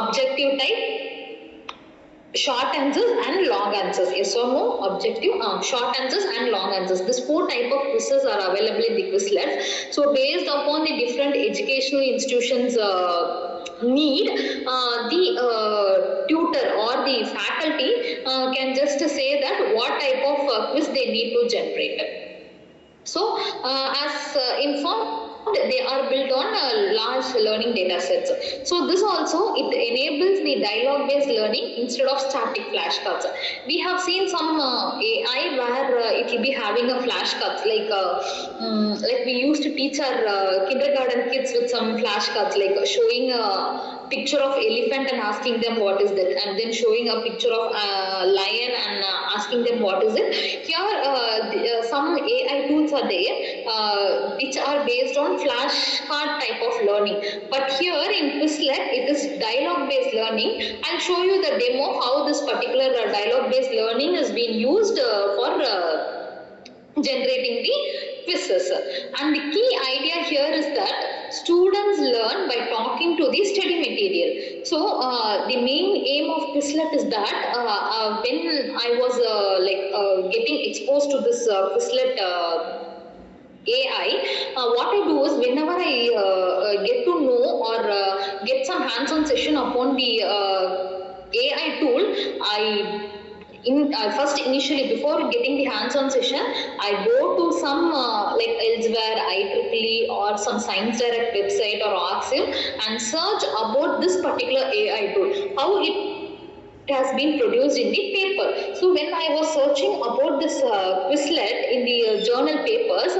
objective type, short answers and long answers. Yes or no, objective, short answers and long answers. These 4 type of quizzes are available in the Quizlet. So based upon the different educational institutions need, the tutor or the faculty can just say that what type of quiz they need to generate. So as informed, they are built on large learning data sets. So this also, it enables the dialogue based learning instead of static flashcards. We have seen some AI where it will be having a flashcards, like we used to teach our kindergarten kids with some flashcards, like showing a picture of elephant and asking them what is that, and then showing a picture of lion and asking them what is it. Here some AI tools are there which are based on flashcard type of learning, but here in Quizlet it is dialogue based learning. I'll show you the demo how this particular dialogue based learning is being used for generating the quizzes. And the key idea here is that students learn by talking to the study material. So the main aim of Quizlet is that when I was getting exposed to this Quizlet AI, what I do is whenever I get to know or get some hands-on session upon the AI tool, first initially before getting the hands-on session, I go to some like elsewhere, IEEE or some Science Direct website or Arxiv and search about this particular AI tool, how it has been produced in the paper. So when I was searching about this Quizlet in the journal papers,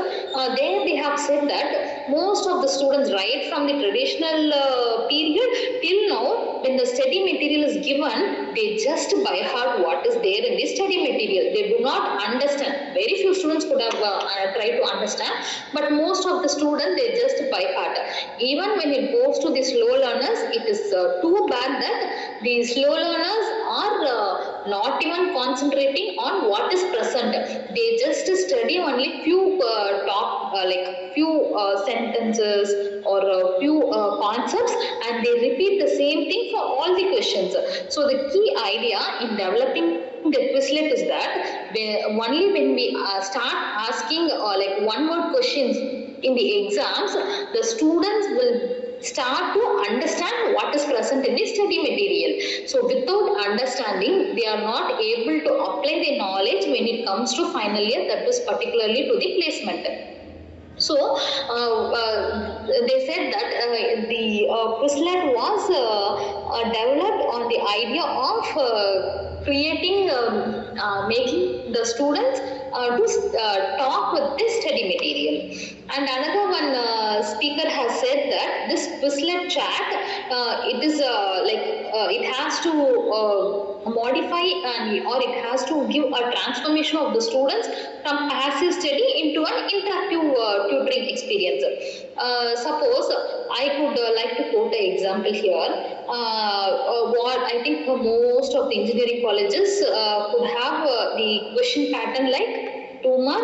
there they have said that most of the students, right from the traditional period till now, when the study material is given, they just by heart what is there in the study material. They do not understand. Very few students could have tried to understand, but most of the students, they just by heart. Even when it goes to the slow learners, it is too bad that the slow learners are not even concentrating on what is present. They just study only few few sentences or a few concepts, and they repeat the same thing for all the questions. So the key idea in developing the Quizlet is that only when we start asking one word questions in the exams, the students will start to understand what is present in the study material. So without understanding, they are not able to apply the knowledge when it comes to final year, that is particularly to the placement. So they said that the Quizlet was developed on the idea of creating, making the students to talk with this study material. And another one speaker has said that this Quizlet chat, it is it has to modify or it has to give a transformation of the students from passive study into an interactive tutoring experience. Suppose I could like to quote an example here. What I think most of the engineering colleges could have the question pattern like 2 mark,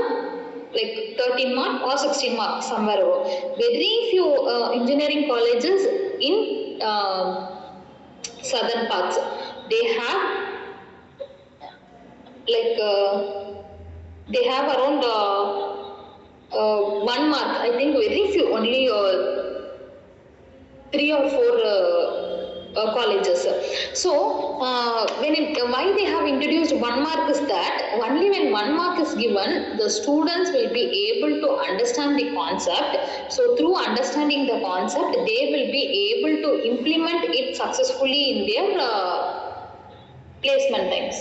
like 13 mark or 16 mark somewhere over. Very few engineering colleges in southern parts, they have they have around 1 mark. I think very few, only 3 or 4 colleges. So why they have introduced 1 mark is that only when 1 mark is given, the students will be able to understand the concept. So through understanding the concept, they will be able to implement it successfully in their placement times.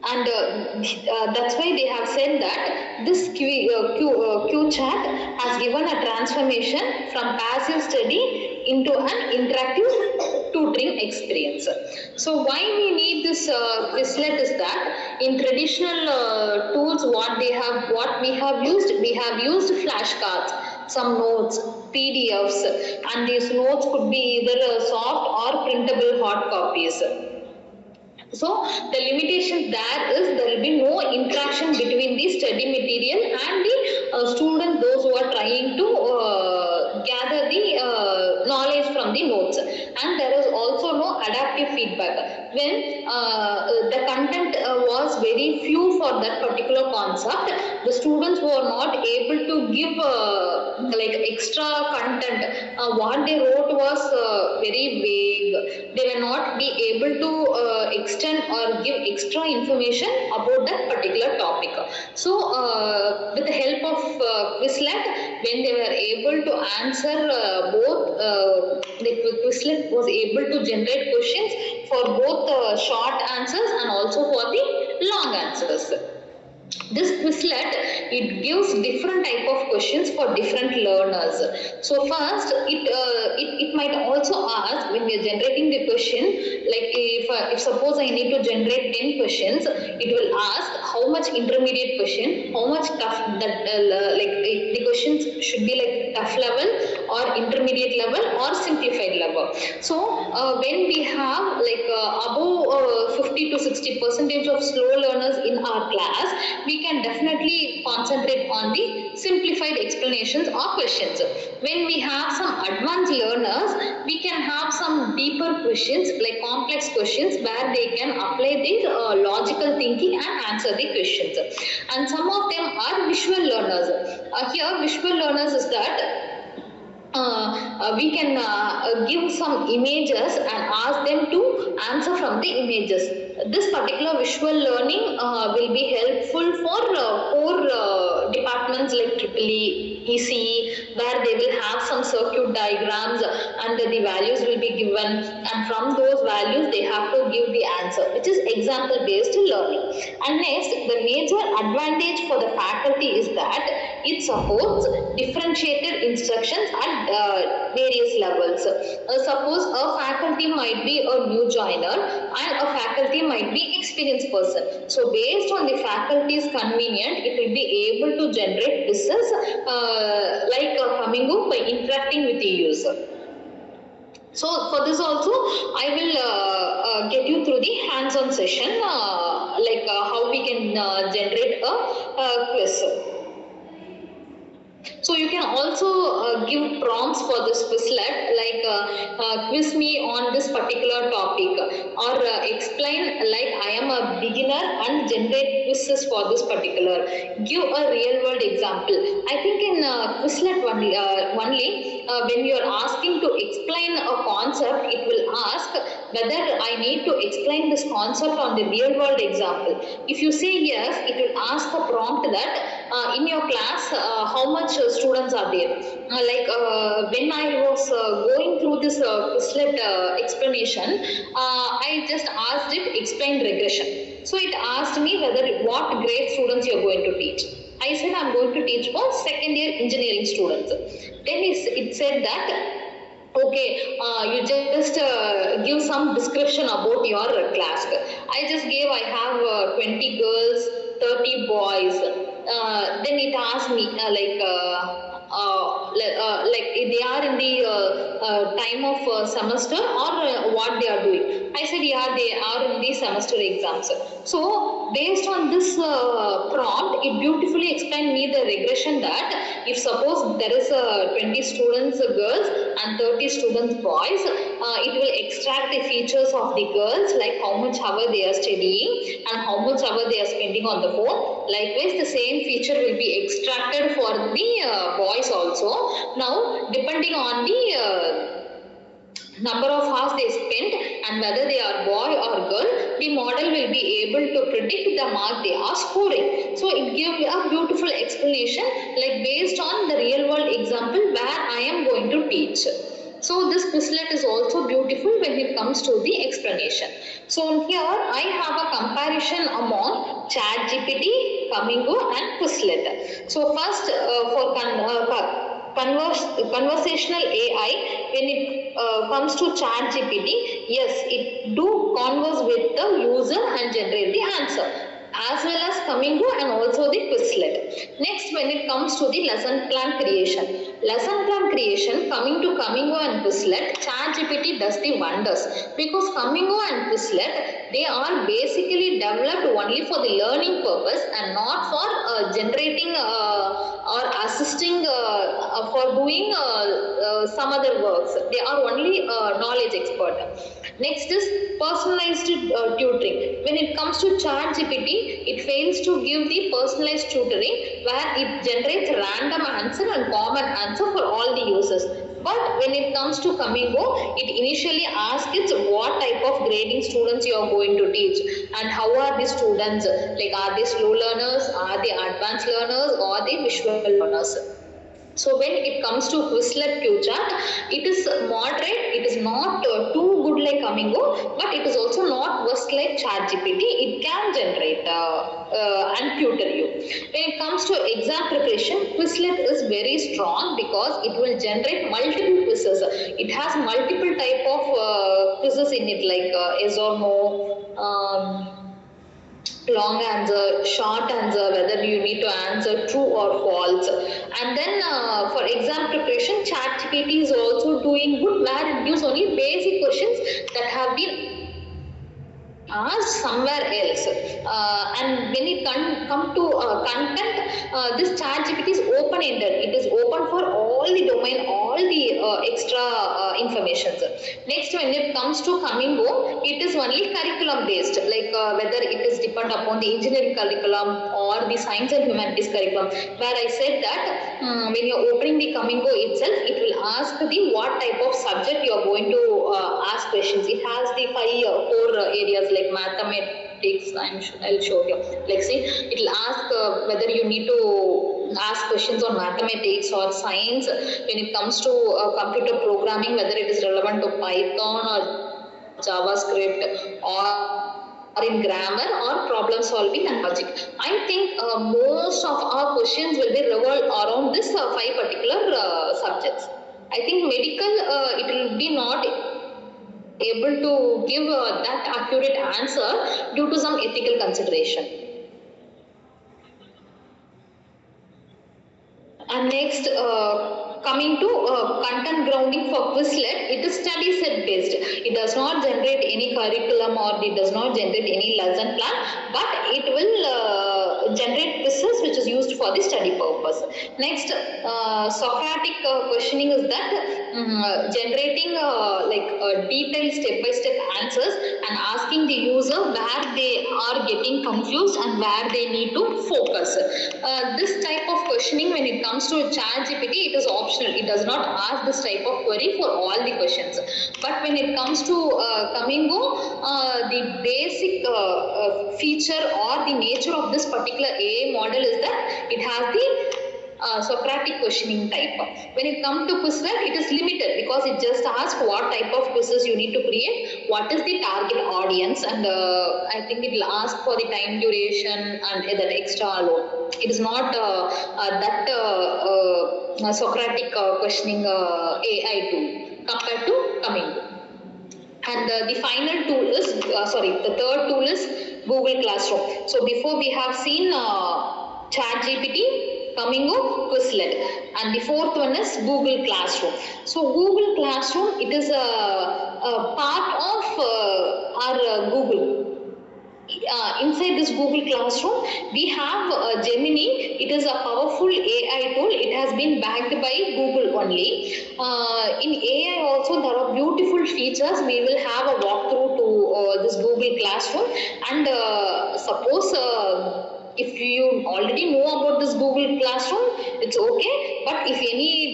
And that's why they have said that this Q chat has given a transformation from passive study into an interactive tutoring experience. So why we need this Quizlet is that in traditional tools, what we have used flashcards, some notes, PDFs, and these notes could be either soft or printable hard copies. So the limitation there is there will be no interaction between the study material and the student, those who are trying to gather the knowledge from the notes. And there is also no adaptive feedback. When the content was very few for that particular concept, the students were not able to give extra content. What they wrote was very vague. They were not be able to extend or give extra information about that particular topic. So with the help of Quizlet, when they were able to answer both, the Quizlet was able to generate questions for both short answers and also for the long answers. This Quizlet, it gives different type of questions for different learners. So first, it might also ask, when we are generating the question, like if suppose I need to generate 10 questions, it will ask how much intermediate question, how much tough that the questions should be like tough level or intermediate level or simplified level. So when we have above 50 to 60% of slow learners in our class, we can definitely concentrate on the simplified explanations or questions. When we have some advanced learners, we can have some deeper questions, like complex questions, where they can apply their logical thinking and answer the questions. And some of them are visual learners. Here visual learners is that we can give some images and ask them to answer from the images. This particular visual learning will be helpful for core departments like EEE, ECE, where where they will have some circuit diagrams and the values will be given, and from those values they have to give the answer, which is example based learning. And next, the major advantage for the faculty is that it supports differentiated instructions at various levels. Suppose a faculty might be a new joiner and a faculty might be experienced person. So based on the faculty's convenient, it will be able to generate quizzes like Flamingo by interacting with the user. So for this also, I will get you through the hands-on session, how we can generate a quiz. So you can also give prompts for this Quizlet, like quiz me on this particular topic, or explain like I am a beginner and generate quizzes for this particular. Give a real world example. I think in Quizlet only when you are asking to explain a concept, it will ask whether I need to explain this concept on the real world example. If you say yes, it will ask a prompt that in your class how much students are there. When I was going through this Quizlet explanation, I just asked it explain regression. So it asked me whether what grade students you are going to teach. I said I am going to teach for second year engineering students. Then it said that okay, you just give some description about your class. I just gave I have 20 girls, 30 boys. Then it asked me like they are in the time of semester or what they are doing. I said yeah, they are in the semester exams. So based on this prompt, it beautifully explained me the regression that if suppose there is 20 students girls and 30 students boys, it will extract the features of the girls, like how much hour they are studying and how much hour they are spending on the phone. Likewise, the same feature will be extracted for the boys also. Now, depending on the number of hours they spent and whether they are boy or girl, the model will be able to predict the mark they are scoring. So it gives a beautiful explanation like based on the real world example where I am going to teach. So this Quizlet is also beautiful when it comes to the explanation. So here I have a comparison among ChatGPT, Flamingo and Quizlet. So first for conversational AI, when it comes to ChatGPT, yes, it do converse with the user and generate the answer, as well as Flamingo and also the Quizlet. Next, when it comes to the lesson plan creation. Lesson plan creation, coming to Flamingo and Quizlet, ChatGPT does the wonders, because Flamingo and Quizlet, they are basically developed only for the learning purpose and not for generating or assisting for doing some other works. They are only knowledge expert. Next is personalized tutoring. When it comes to ChatGPT, it fails to give the personalized tutoring where it generates random answer and common answer for all the users. But when it comes to Flamingo, it initially asks it what type of grading students you are going to teach and how are the students, like are they slow learners, are they advanced learners, or are they visual learners. So when it comes to Quizlet QChat, it is moderate, it is not too good like Flamingo, but it is also not worse like ChatGPT. It can generate and tutor you. When it comes to exam preparation, Quizlet is very strong because it will generate multiple quizzes. It has multiple type of quizzes in it, like yes or no, long answer, short answer, whether you need to answer true or false. And then for exam preparation, ChatGPT is also doing good where it gives only basic questions that have been asked somewhere else. And when it come to content, this ChatGPT is open-ended. It is open for all the domain, all the extra information. Next, when it comes to Flamingo, it is only curriculum-based, like whether it is depend upon the engineering curriculum or the science and humanities curriculum. Where I said that when you are opening the Flamingo itself, it will ask the what type of subject you are going to ask questions. It has the four areas like mathematics. I'll show you. Like see, it will ask whether you need to ask questions on mathematics or science when it comes to computer programming, whether it is relevant to Python or JavaScript or in grammar or problem solving and logic. I think most of our questions will be revolved around this 5 particular subjects. I think medical, it will be not able to give that accurate answer due to some ethical consideration. And next, coming to content grounding for Quizlet, it is study set based. It does not generate any curriculum or it does not generate any lesson plan, but it will generate quizzes which is used for the study purpose. Next, Socratic questioning is that generating detailed step-by-step answers and asking the user where they are getting confused and where they need to focus. This type of questioning, when it comes to ChatGPT, it is optional. It does not ask this type of query for all the questions. But when it comes to the basic feature or the nature of this particular AI model is that it has the Socratic questioning type. When it comes to Quizlet, it is limited because it just asks what type of quizzes you need to create, what is the target audience, and I think it will ask for the time duration and that extra load. It is not Socratic questioning AI tool compared to Coming. And the final tool is, the third tool is Google Classroom. So before we have seen ChatGPT, Coming up, Quizlet, and the fourth one is Google Classroom. So Google Classroom, it is a part of our Google. Inside this Google Classroom, we have Gemini. It is a powerful AI tool. It has been backed by Google only. In AI also, there are beautiful features. We will have a walkthrough to this Google Classroom. And suppose if you already know about this Google Classroom, it's okay. But if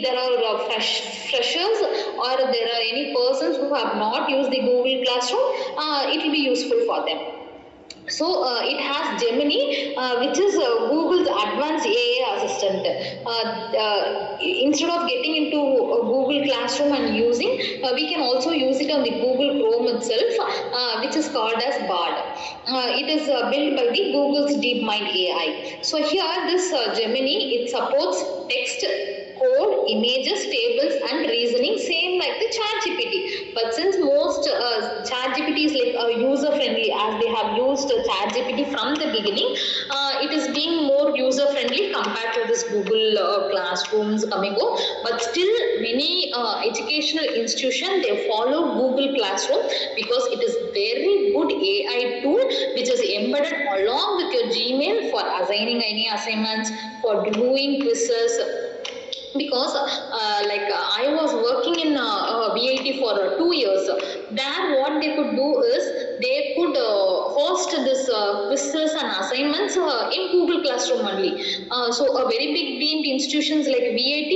there are freshers or there are any persons who have not used the Google Classroom, it will be useful for them. So it has Gemini, which is Google's advanced AI assistant. Instead of getting into Google Classroom and using, we can also use it on the Google Chrome itself, which is called as Bard. It is built by the Google's DeepMind AI. So here this Gemini, it supports text, code, images, tables and reasoning, same like the ChatGPT. But since most ChatGPT is like user friendly, as they have used ChatGPT from the beginning, it is being more user friendly compared to this Google Classrooms coming up. But still many educational institutions, they follow Google Classroom because it is very good AI tool which is embedded along with your Gmail for assigning any assignments, for doing quizzes. Because I was working in VIT for 2 years. There what they could do is they could host this quizzes and assignments in Google Classroom only. So a very big deemed institutions like VIT,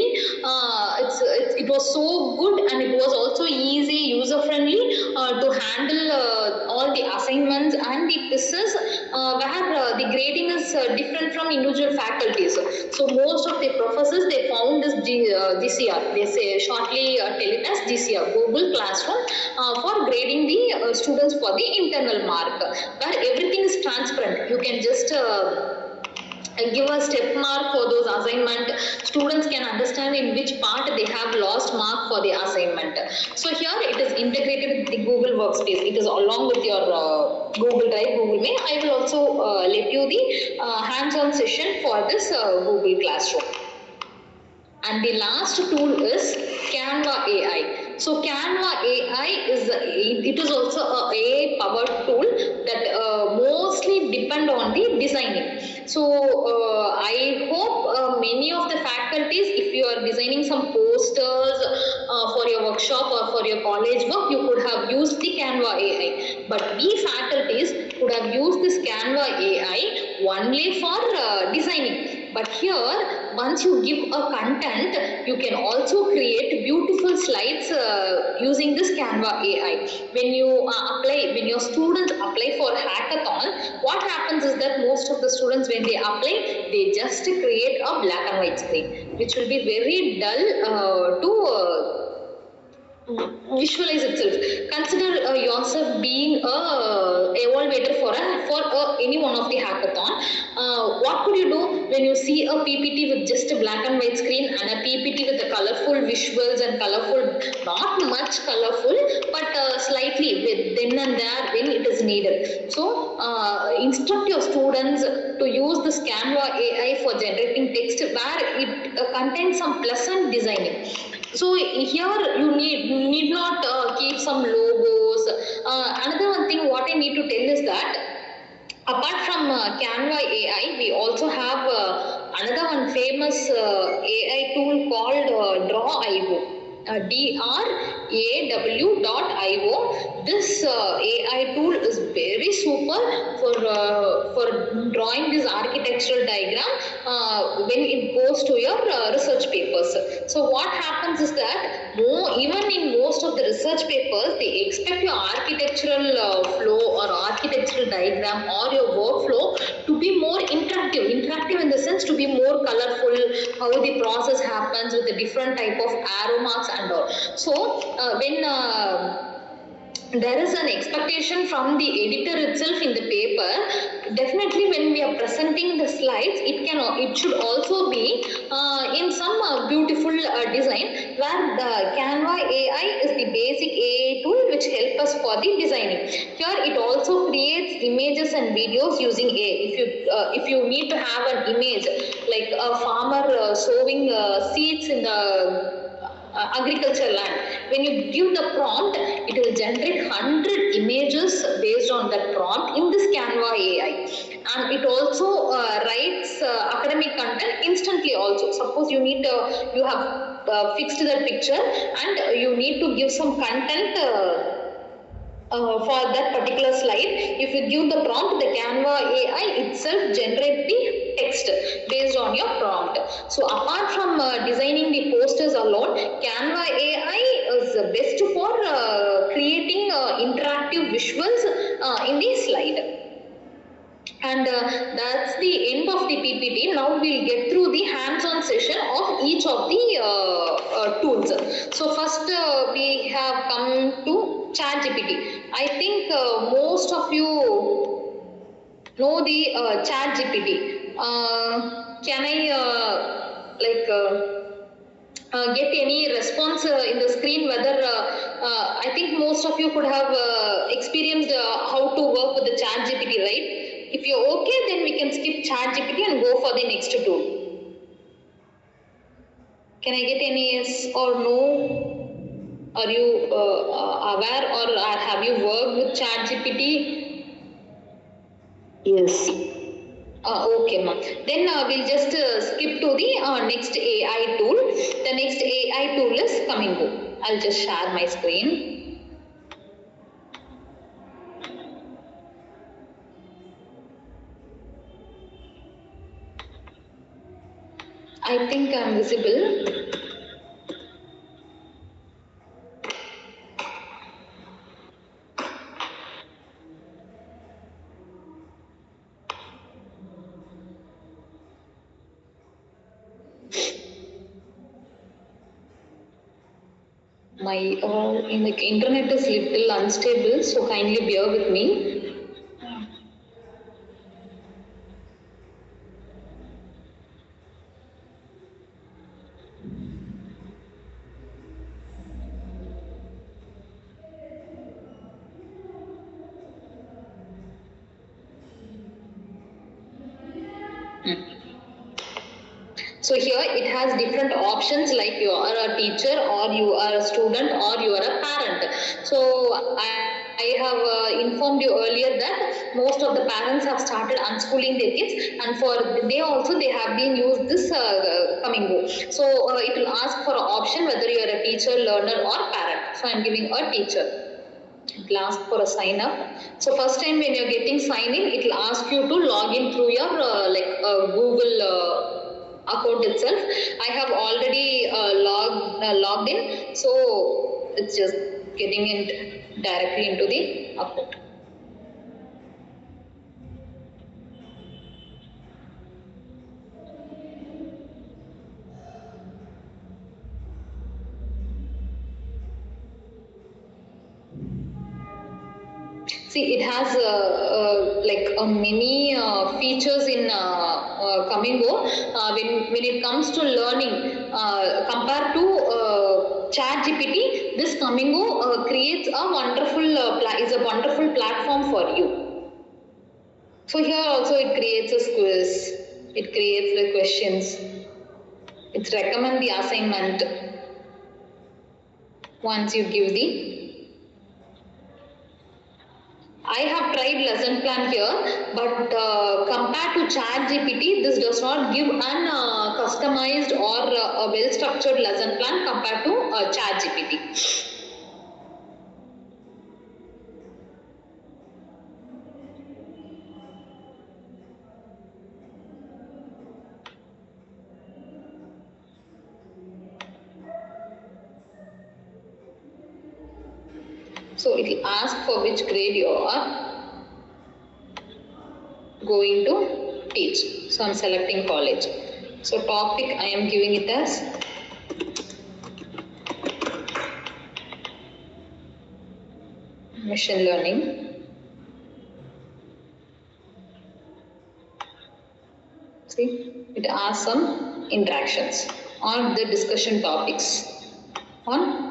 it was so good and it was also easy, user friendly to handle all the assignments and the quizzes where the grading is different from individual faculties. So most of the professors, they found this GCR, they say shortly tell it as GCR, Google Classroom, for grading the students for the internal mark, where everything is transparent. You can just give a step mark for those assignment. Students can understand in which part they have lost mark for the assignment. So here it is integrated with the Google Workspace. It is along with your Google Drive, Google Mail. I will also let you the hands-on session for this Google Classroom. And the last tool is Canva AI. So Canva AI is also a AI powered tool that mostly depend on the designing. So I hope many of the faculties, if you are designing some posters for your workshop or for your college work, you could have used the Canva AI. But we faculties could have used this Canva AI only for designing. But here once you give a content, you can also create beautiful slides using this Canva AI. When your students apply for hackathon, what happens is that most of the students, when they apply, they just create a black and white screen, which will be very dull to visualize itself. Consider yourself being a evaluator for any one of the hackathon. What could you do when you see a PPT with just a black and white screen and a PPT with the colorful visuals and colorful, not much colorful, but slightly with then and there when it is needed. So instruct your students to use this Canva AI for generating text where it contains some pleasant designing. So here you need not keep some logos. Another one thing what I need to tell is that apart from Canva AI, we also have another one famous AI tool called Draw.io. DRAW.io. This AI tool is very super for drawing this architectural diagram when it goes to your research papers. So what happens is that even in most of the research papers, they expect your architectural flow or architectural diagram or your workflow to be more interactive in the sense to be more colorful, how the process happens with the different type of arrow marks and all. So when there is an expectation from the editor itself in the paper, definitely when we are presenting the slides, it should also be in some beautiful design, where the Canva AI is the basic AI tool which help us for the designing. Here it also creates images and videos using AI. If you need to have an image like a farmer sowing seeds in the agriculture land, when you give the prompt, it will generate 100 images based on that prompt in this Canva AI, and it also writes academic content instantly. Also, suppose you have fixed that picture and you need to give some content for that particular slide. If you give the prompt, the Canva AI itself generates the text based on your prompt. So apart from designing the posters alone, Canva AI is best for creating interactive visuals in the slide. And that's the end of the PPT. Now we'll get through the hands-on session of each of the tools. So first we have come to ChatGPT. I think most of you know the ChatGPT. Can I get any response in the screen whether I think most of you could have experienced how to work with the ChatGPT, right? If you're okay, then we can skip ChatGPT and go for the next tool. Can I get any yes or no? Are you aware or have you worked with ChatGPT? Yes. Okay, ma'am. Then we'll just skip to the next AI tool. The next AI tool is Flamingo. I'll just share my screen. I think I'm visible. My internet is little unstable, so kindly bear with me. So here it has different options, like you are a teacher or you are a student or you are a parent. So I have informed you earlier that most of the parents have started unschooling their kids, and for they have been used this Flamingo. So it will ask for an option whether you are a teacher, learner or parent. So I am giving a teacher. It will ask for a sign up. So first time when you're getting sign in, it will ask you to log in through your Google account itself. I have already logged in, so it's just getting it directly into the account. See, it has like many features in Kamingo. When it comes to learning, compared to ChatGPT, this Kamingo creates a wonderful is a wonderful platform for you. So here also it creates a quiz. It creates the questions. It recommends the assignment once you give the. I have tried lesson plan here, but compared to ChatGPT, this does not give an customized or a well-structured lesson plan compared to ChatGPT. So it will ask for which grade you are going to teach. So I am selecting college. So topic I am giving it as machine learning. See, it asks some interactions on the discussion topics on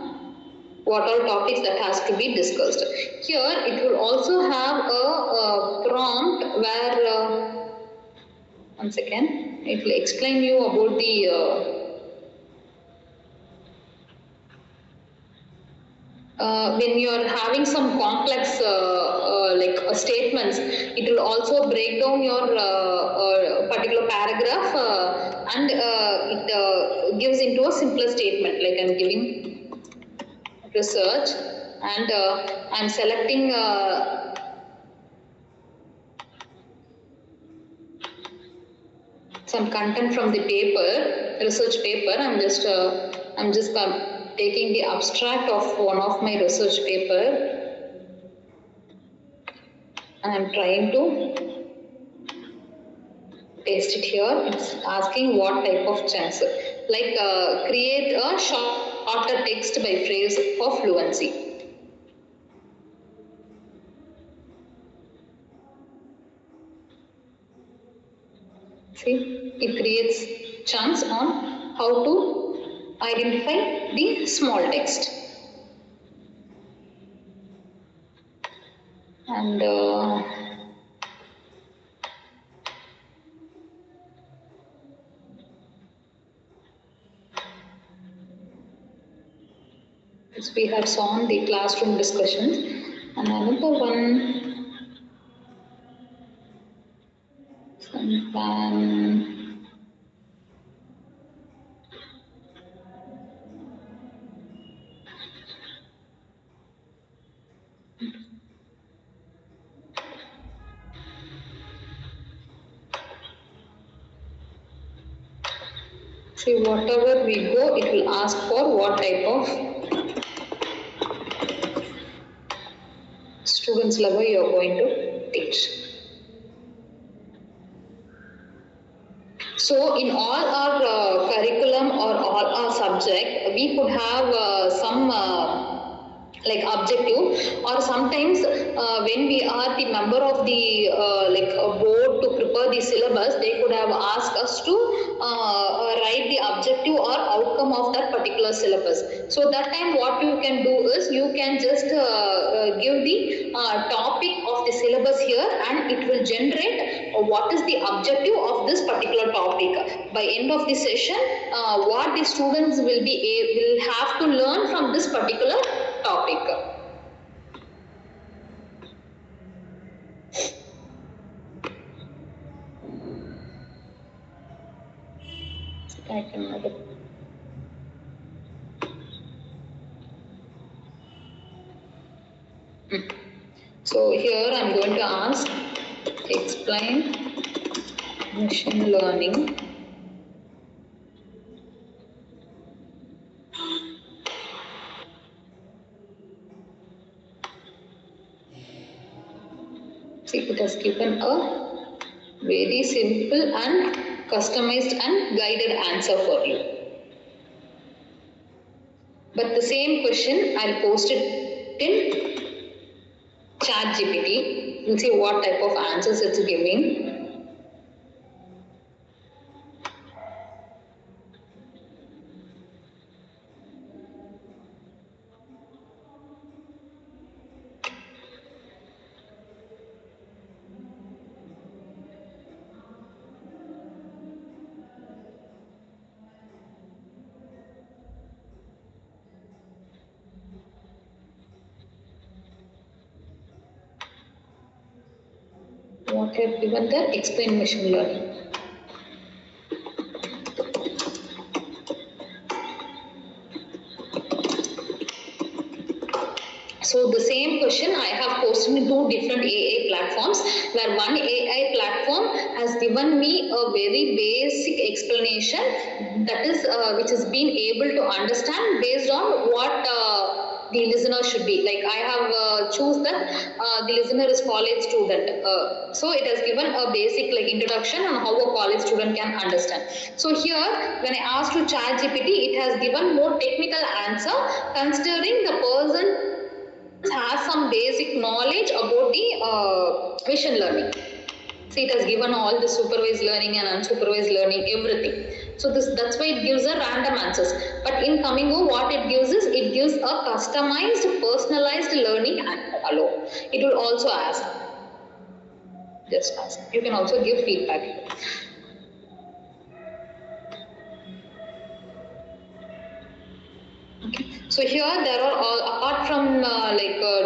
what are topics that has to be discussed. Here it will also have a prompt where, once again, it will explain you about the when you are having some complex statements, it will also break down your particular paragraph and it gives into a simpler statement, like I am giving research and I am selecting some content from the paper, research paper. I'm just taking the abstract of one of my research paper and I'm trying to paste it here. It's asking what type of chunks, like create a shorter text by phrase for fluency. See, it creates chunks on how to identify the small text. And as we have shown the classroom discussions, and another one, see, whatever we go, it will ask for what type of students level you are going to teach. So in all our curriculum or all our subject, we could have some like objective, or sometimes when we are the member of the like a board to prepare the syllabus, they could have asked us to write the objective or outcome of that particular syllabus. So that time what you can do is you can just give the topic of the syllabus here and it will generate what is the objective of this particular topic. By end of the session, what the students will have to learn from this particular topic. I can So here I am going to ask, explain machine learning See, it has given a very simple and customized and guided answer for you. But the same question, I'll post it in ChatGPT. We'll see what type of answers it's giving. What I have given there, explain machine learning. So the same question I have posted in two different AI platforms, where one AI platform has given me a very basic explanation, that is which has been able to understand based on what the listener should be. Like I have choose that the listener is college student. So it has given a basic like introduction on how a college student can understand. So here when I asked to ChatGPT, it has given more technical answer considering the person has some basic knowledge about the machine learning. See, it has given all the supervised learning and unsupervised learning, everything. So that's why it gives a random answers. But in Commingo, what it gives is, it gives a customized, personalized learning alone. It will also ask. Just ask. You can also give feedback. So here there are all, apart from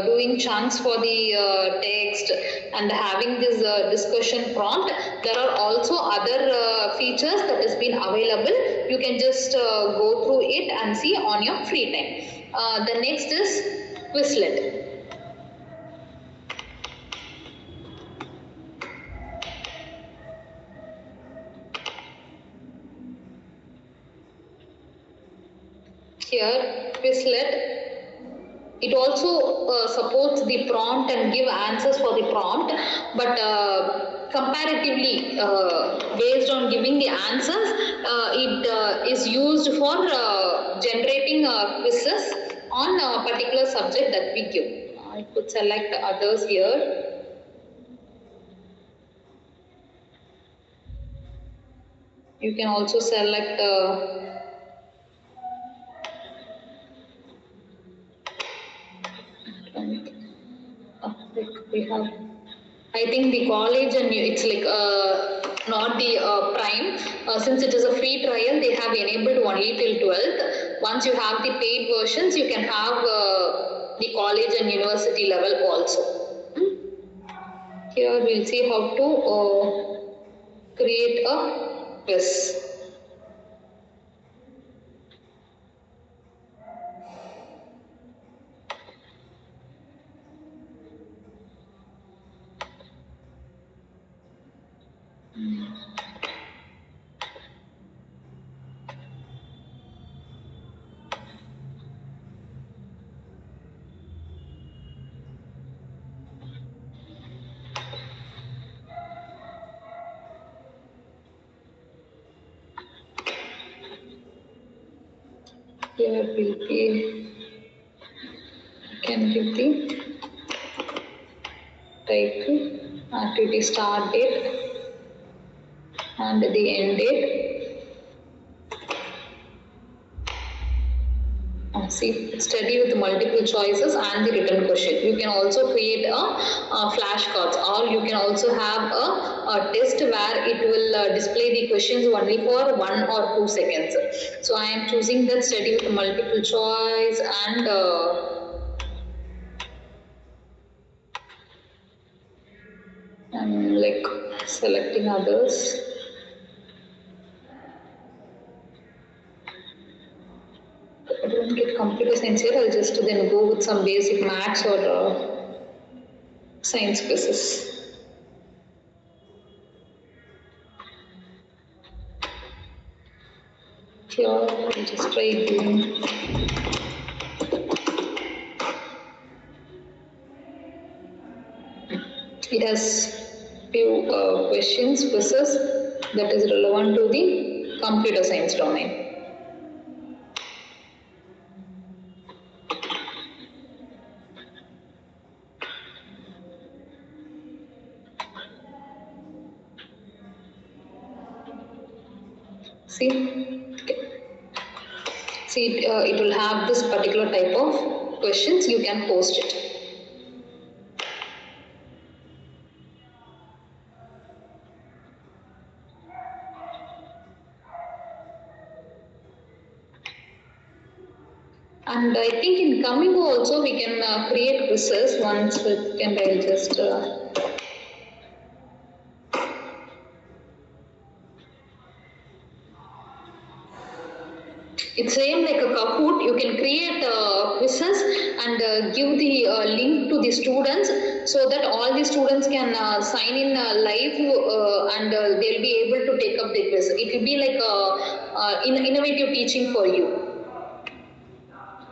doing chunks for the text and having this discussion prompt, there are also other features that has been available. You can just go through it and see on your free time. The next is Quizlet. Here Quizlet, it also supports the prompt and give answers for the prompt, but comparatively based on giving the answers, it is used for generating quizzes on a particular subject that we give. I could select others here. You can also select we have, I think the college and it's like not the prime. Since it is a free trial, they have enabled only till 12th. Once you have the paid versions, you can have the college and university level also. Here we'll see how to create a quiz. Here will be, can give the title, activity start date and the end date. See, study with multiple choices and the written question. You can also create a flashcards, or you can also have a test where it will display the questions only for 1 or 2 seconds. So I am choosing that study with multiple choice, and I'm like selecting others. I don't get computer science here. I'll just then go with some basic maths or science quizzes. Here, I'll just try doing. It has few questions, quizzes that is relevant to the computer science domain. See, it will have this particular type of questions. You can post it. And I think in Kamigo also we can create quizzes once with, and I'll just it's same like a Kahoot. You can create quizzes and give the link to the students so that all the students can sign in live and they'll be able to take up the quiz. It will be like a innovative teaching for you.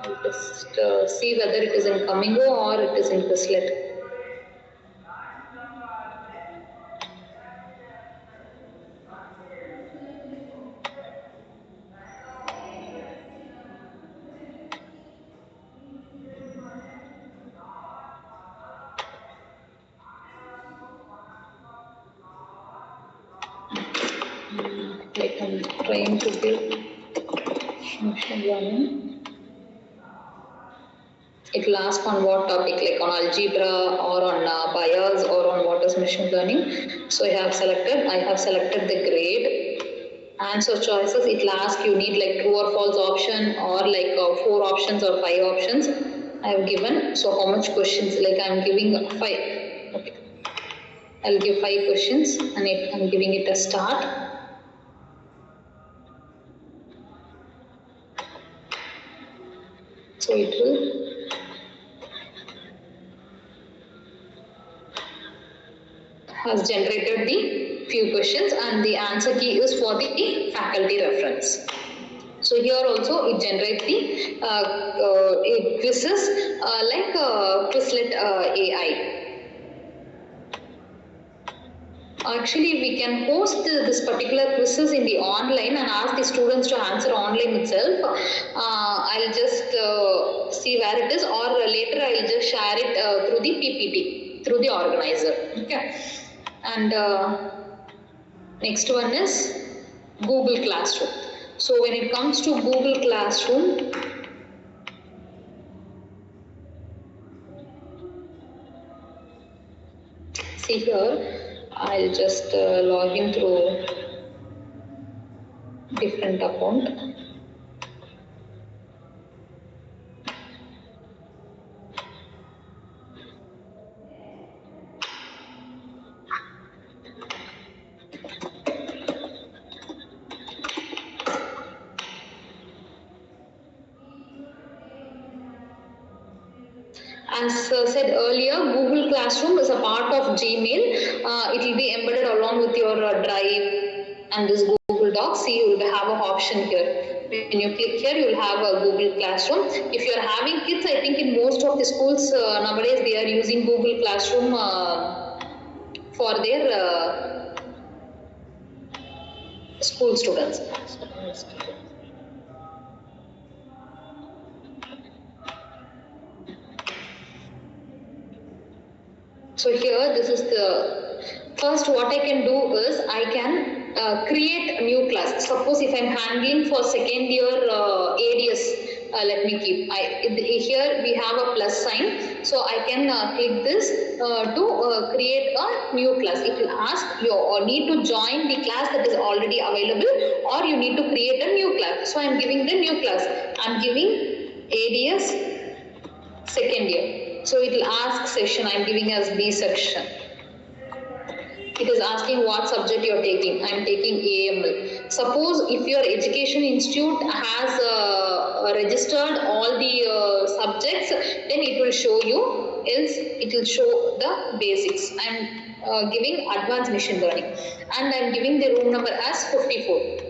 I'll just see whether it is in Kamigo or it is in Quizlet. Like I'm trying to build machine learning. It will ask on what topic, like on algebra or on bias or on what is machine learning. So I have selected the grade. Answer choices, it will ask you need like true or false option or like 4 options or 5 options. I have given, so how much questions, like I am giving 5. Okay. I will give 5 questions and I am giving it a start. So it will has generated the few questions and the answer key is for the faculty reference. So here also it generates the quizzes like Quizlet AI. Actually, we can post this particular quizzes in the online and ask the students to answer online itself. I'll just see where it is, or later I'll just share it through the PPT, through the organizer. Okay. And next one is Google Classroom. So when it comes to Google Classroom, see here, I'll just log in through different account. As said earlier, Google Classroom is a part of Gmail. It will be embedded along with your Drive and this Google Docs. See, you will have an option here. When you click here, you will have a Google Classroom. If you are having kids, I think in most of the schools nowadays they are using Google Classroom for their school students. So here, this is the first. What I can do is I can create a new class. Suppose if I'm handling for second year ADS, let me keep. Here we have a plus sign, so I can click this to create a new class. It will ask you need to join the class that is already available, or you need to create a new class. So I'm giving the new class. I'm giving ADS second year. So it will ask session, I am giving as B section. It is asking what subject you are taking. I am taking AML. Suppose if your education institute has registered all the subjects, then it will show you, else it will show the basics. I am giving advanced machine learning and I am giving the room number as 54.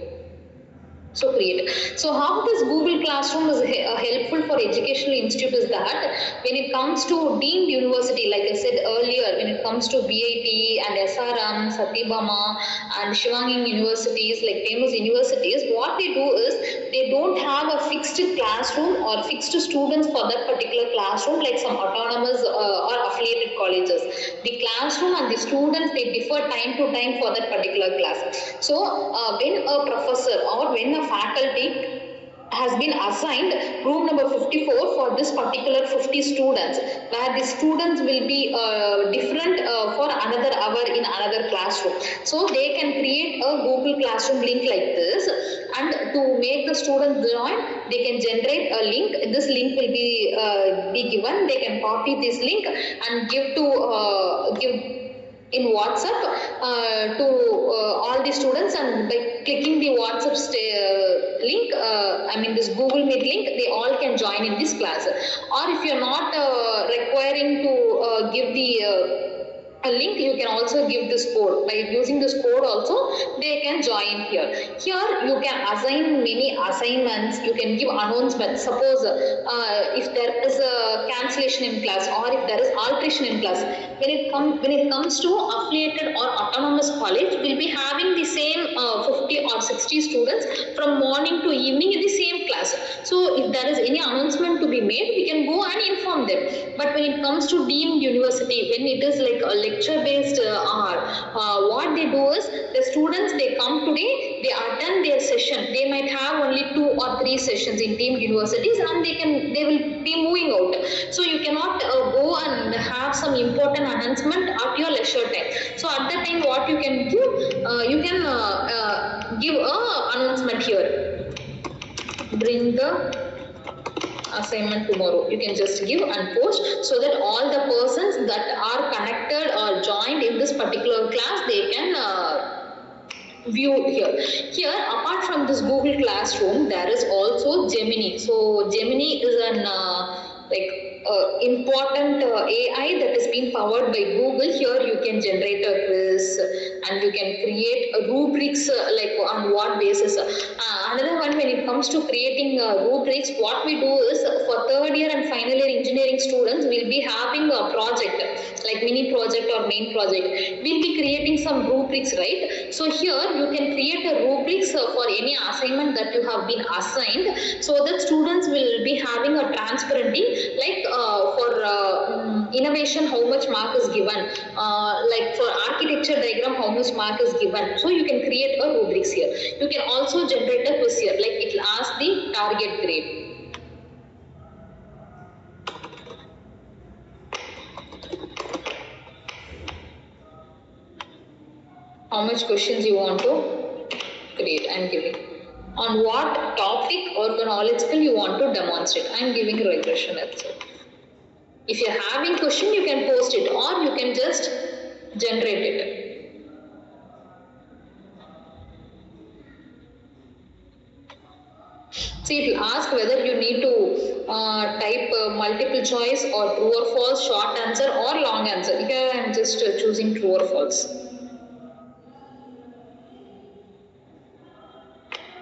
So create. So how this Google Classroom is helpful for educational institute is that when it comes to deemed university, like I said earlier, when it comes to BIT and SRM, Satyabama and Shivanging universities, like famous universities, what they do is they don't have a fixed classroom or fixed students for that particular classroom, like some autonomous or affiliated colleges. The classroom and the students, they differ time to time for that particular class. So when a professor or when a faculty has been assigned room number 54 for this particular 50 students, where the students will be different for another hour in another classroom. So they can create a Google Classroom link like this, and to make the students join, they can generate a link. This link will be given. They can copy this link and give in WhatsApp to all the students, and by clicking the WhatsApp link, this Google Meet link, they all can join in this class. Or if you're not requiring to give the a link, you can also give this code. By using this code also, they can join here. Here you can assign many assignments, you can give announcements. Suppose if there is a cancellation in class or if there is alteration in class, when it comes to affiliated or autonomous college, we'll be having the same 50 or 60 students from morning to evening in the same class. So if there is any announcement to be made, we can go and inform them. But when it comes to deemed university, when it is like a lecture based hour, what they do is the students, they come today, they attend their session. They might have only 2 or 3 sessions in deemed universities, and they will be moving out. So you cannot go and have some important announcement at your leisure time. So at that time, what you can do, you can give a announcement here. Bring the assignment tomorrow. You can just give and post, so that all the persons that are connected or joined in this particular class, they can view here. Here, apart from this Google Classroom, there is also Gemini. So Gemini is an important AI that is being powered by Google. Here you can generate a quiz and you can create rubrics like on what basis. Another one, when it comes to creating rubrics, what we do is for third year and final year engineering students, we'll be having a project like mini project or main project. We'll be creating some rubrics, right? So here you can create a rubrics for any assignment that you have been assigned, so that students will be having a transparency, like for innovation, how much mark is given, like for architecture diagram, how much mark is given. So you can create a rubrics here. You can also generate a quiz here, like it will ask the target grade. How much questions you want to create, I am giving. On what topic or knowledge skill you want to demonstrate, I am giving a regression itself. If you are having question, you can post it or you can just generate it. See, it will ask whether you need to type multiple choice or true or false, short answer or long answer. Here I am just choosing true or false.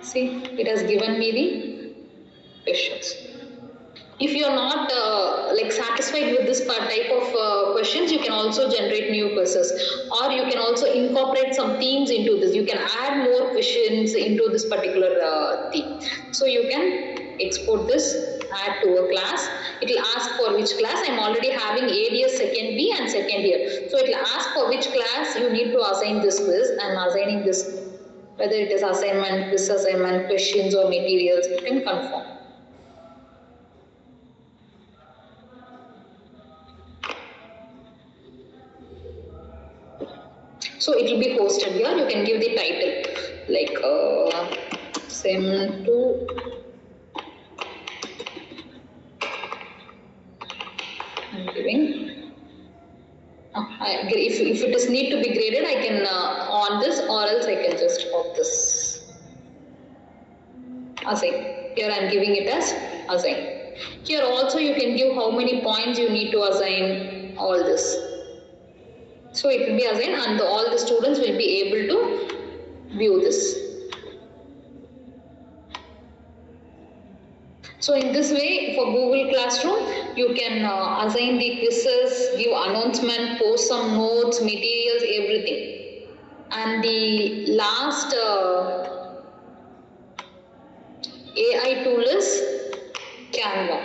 See, it has given me the questions. If you are not satisfied with this type of questions, you can also generate new quizzes, or you can also incorporate some themes into this. You can add more questions into this particular theme. So you can export this, add to a class. It will ask for which class. I am already having ADS second B and second year. So it will ask for which class you need to assign this quiz. I am assigning this, whether it is assignment, quiz assignment, questions or materials. You can confirm. So it will be posted here. You can give the title like SEM 2 I'm giving. If it is need to be graded, I can on this, or else I can just off this. Assign. Here I am giving it as assign. Here also you can give how many points you need to assign, all this. So it will be assigned and all the students will be able to view this. So in this way, for Google Classroom, you can assign the quizzes, give announcement, post some notes, materials, everything. And the last AI tool is Canva.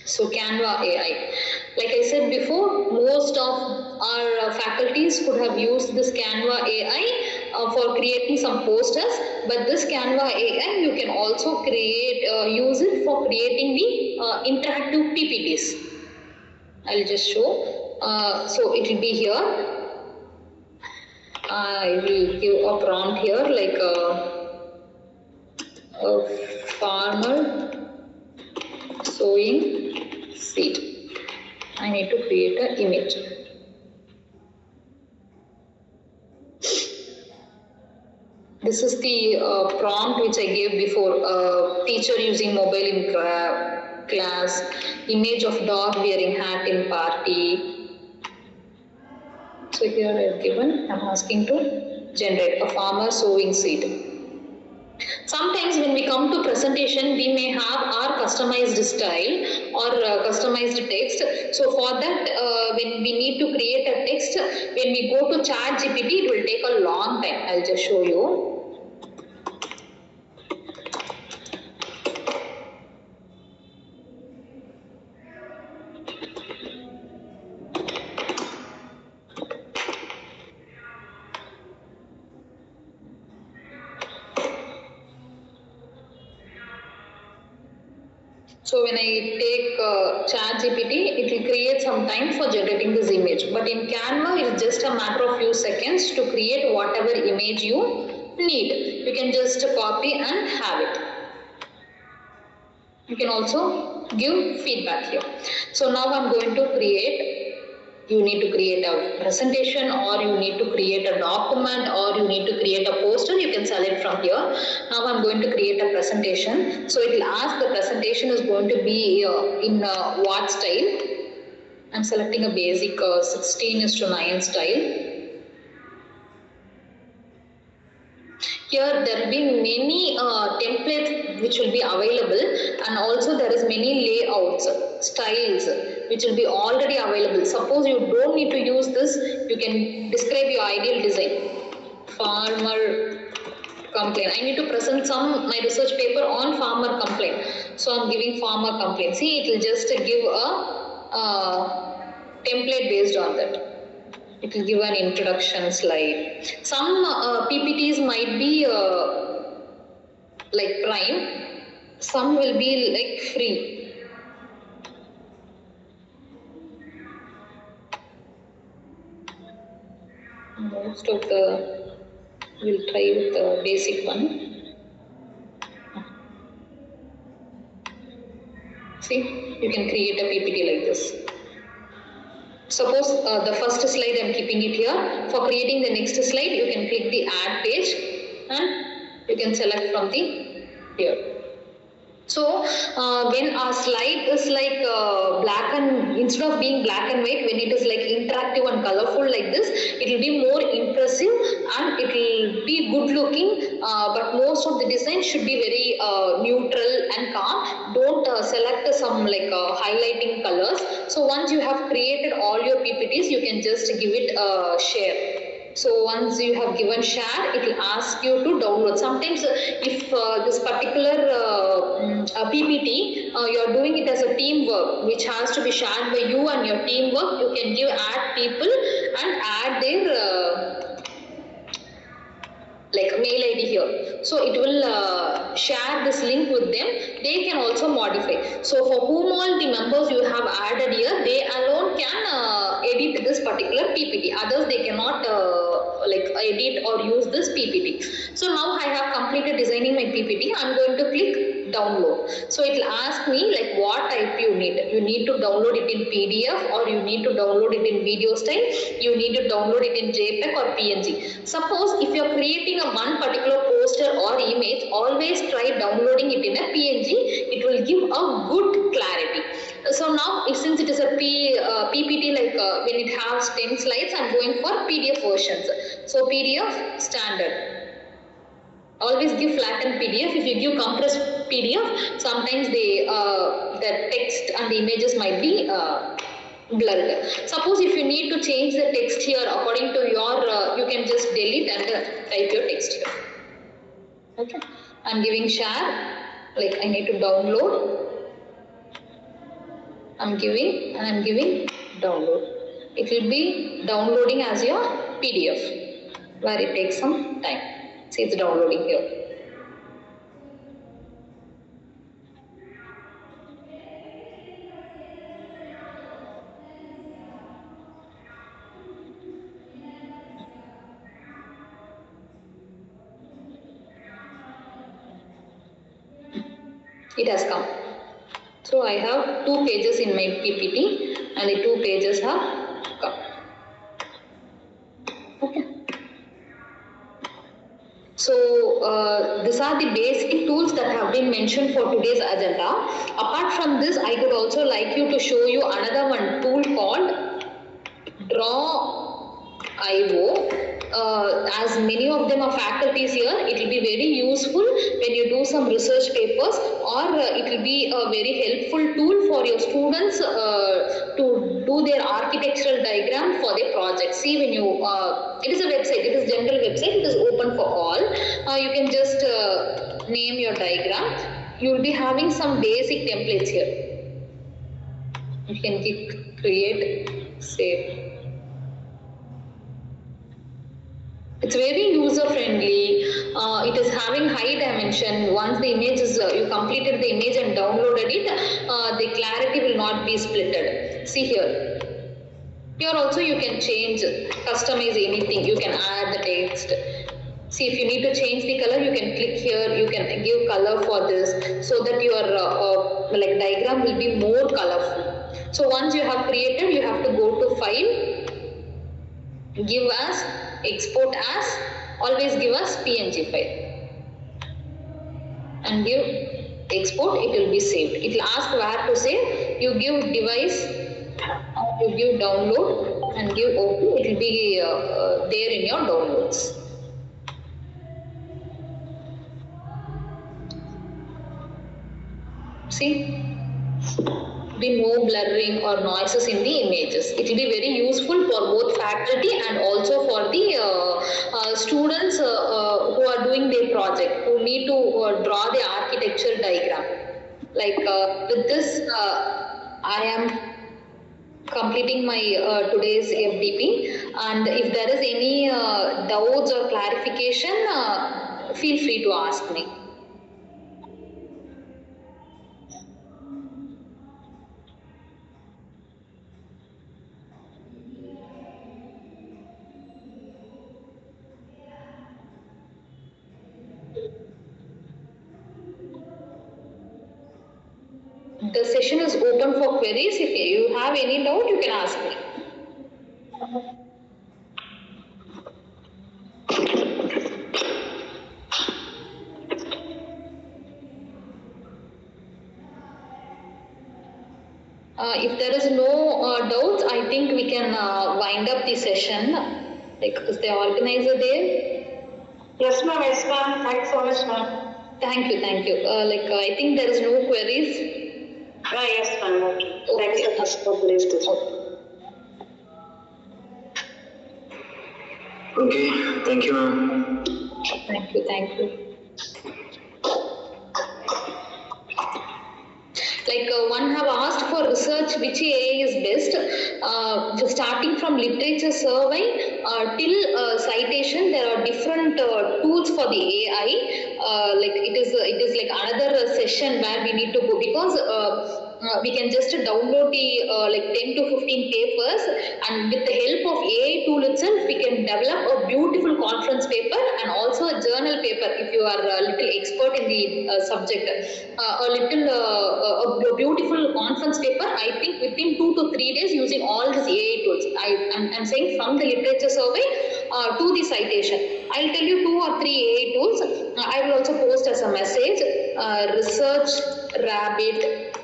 So Canva AI. Like I said before, most of our faculties could have used this Canva AI for creating some posters, but this Canva AI you can also use it for creating the interactive PPTs. I'll just show. So it will be here. I will give a prompt here like a farmer sowing seed. I need to create an image. This is the prompt which I gave before. Teacher using mobile in class. Image of dog wearing hat in party. So here I have given, I am asking to generate a farmer sowing seed. Sometimes when we come to presentation, we may have our customized style or customized text. So for that, when we need to create a text, when we go to ChatGPT, it will take a long time. I'll just show you. So when I take ChatGPT, it will create some time for generating this image. But in Canva, it's just a matter of few seconds to create whatever image you need. You can just copy and have it. You can also give feedback here. So now I'm going to create. You need to create a presentation, or you need to create a document, or you need to create a poster. You can select from here. Now I'm going to create a presentation. So it will ask the presentation is going to be in what style. I'm selecting a basic 16:9 style. Here there will be many templates which will be available, and also there is many layouts, styles which will be already available. Suppose you don't need to use this, you can describe your ideal design. Farmer complaint. I need to present my research paper on farmer complaint. So I'm giving farmer complaint. See, it will just give a template based on that. It will give an introduction slide. Some PPTs might be like prime. Some will be like free. Most of we'll try with the basic one. See, you can create a PPT like this. Suppose the first slide I am keeping it here. For creating the next slide, you can click the add page and you can select from the here. So when our slide is like instead of being black and white, when it is like interactive and colorful like this, it will be more impressive and it will be good looking, but most of the design should be very neutral and calm. Don't select some like highlighting colors. So once you have created all your PPTs, you can just give it a share. So once you have given share, it will ask you to download. Sometimes if this particular PPT, you are doing it as a teamwork, which has to be shared by you and your teamwork, you can give add people and add their like mail ID here. So it will share this link with them. They can also modify. So for whom all the members you have added here, they alone can edit this particular PPT. Others they cannot like edit or use this PPT. So now I have completed designing my PPT. I am going to click download. So it will ask me like what type you need. You need to download it in PDF, or you need to download it in video style. You need to download it in JPEG or PNG. Suppose if you are creating one particular poster or image, always try downloading it in a PNG. It will give a good clarity. So now since it is a PPT, like when it has 10 slides, I am going for PDF versions. So PDF standard. Always give flattened PDF. If you give compressed PDF, sometimes the text and the images might be blurred. Suppose if you need to change the text here according to your, you can just delete and type your text here. Okay. I'm giving share, like I need to download. I'm giving download. It will be downloading as your PDF, where it takes some time. See, it's downloading here. It has come. So I have 2 pages in my PPT and the 2 pages have come. Okay. So these are the basic tools that have been mentioned for today's agenda. Apart from this, I could also like you to show you another one tool called Draw IO. As many of them are faculties here, it will be very useful when you do some research papers, or it will be a very helpful tool for your students to do their architectural diagram for their project. See, when you, it is a website, it is general website, it is open for all. You can just name your diagram. You will be having some basic templates here. You can click create, save. It's very user friendly. It is having high dimension. Once the image is, you completed the image and downloaded it, the clarity will not be splitted. See here. Here also you can change, customize anything. You can add the text. See, if you need to change the color, you can click here. You can give color for this so that your like diagram will be more colorful. So once you have created, you have to go to File, give as, export as, always give us PNG file and give export, it will be saved. It will ask where to save. You give device, you give download and give open, it will be there in your downloads. See? Be no blurring or noises in the images. It will be very useful for both faculty and also for the students who are doing their project, who need to draw the architecture diagram. Like with this, I am completing my today's FDP, and if there is any doubts or clarification, feel free to ask me. The session is open for queries. If you have any doubt, you can ask me. If there is no doubts, I think we can wind up the session. Like, is the organizer there? Yes, ma'am. Yes, ma'am. Thanks so much, ma'am. Thank you. I think there is no queries. Yes, ma'am. Okay. Thanks so much for today's session. Okay, thank you, ma'am. Thank you. Like one have asked for research which AI is best. Starting from literature survey till citation, there are different tools for the AI. Like it is like another session where we need to go, because we can just download the like 10 to 15 papers, and with the help of AI tool itself, we can develop a beautiful conference paper and also a journal paper if you are a little expert in the subject. A beautiful conference paper, I think within 2 to 3 days using all these AI tools. I'm saying from the literature survey to the citation. I'll tell you 2 or 3 AI tools. I will also post as a message. Research Rabbit,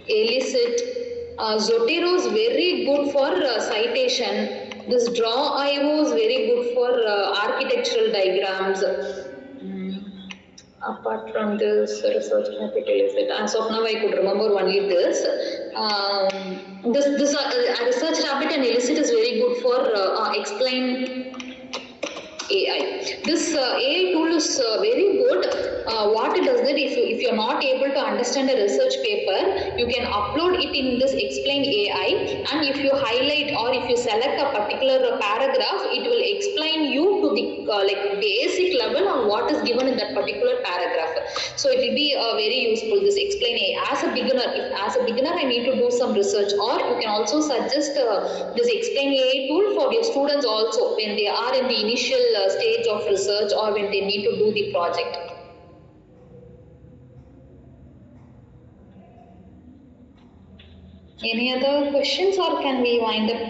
Elicit, Zotero is very good for citation. This Draw IO is very good for architectural diagrams. Apart from this research capital, is it? As of now, I could remember only this. This research habit and elicit is very good for explain AI. This AI tool is very good. What it does that if you're not able to understand a research paper, you can upload it in this explain AI, and if you highlight or if you select a particular paragraph, it will explain you to the like basic level on what is given in that particular paragraph. So it will be very useful, this explain AI. As a beginner, if as a beginner I need to do some research, or you can also suggest this explain AI tool for your students also when they are in the initial stage of research or when they need to do the project. Any other questions, or can we wind up?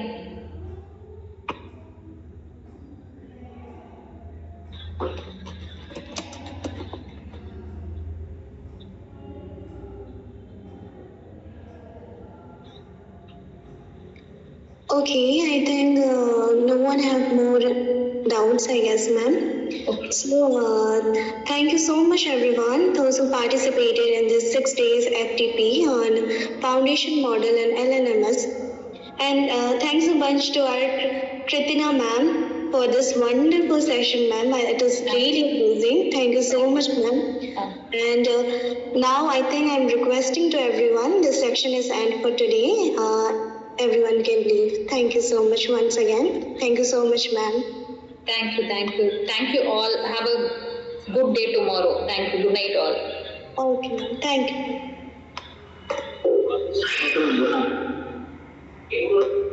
Okay, I think no one have more doubts, I guess, ma'am. Okay. So, thank you so much, everyone, those who participated in this 6 days FDP on foundation model and LLMS. And thanks a bunch to our Kritina ma'am for this wonderful session, ma'am. It was really amazing. Thank you so much, ma'am. And now I think I'm requesting to everyone, this section is end for today. Everyone can leave. Thank you so much once again. Thank you so much, ma'am. Thank you, thank you. Thank you all. Have a good day tomorrow. Thank you. Good night all. Okay, ma'am. Thank you. Thank you.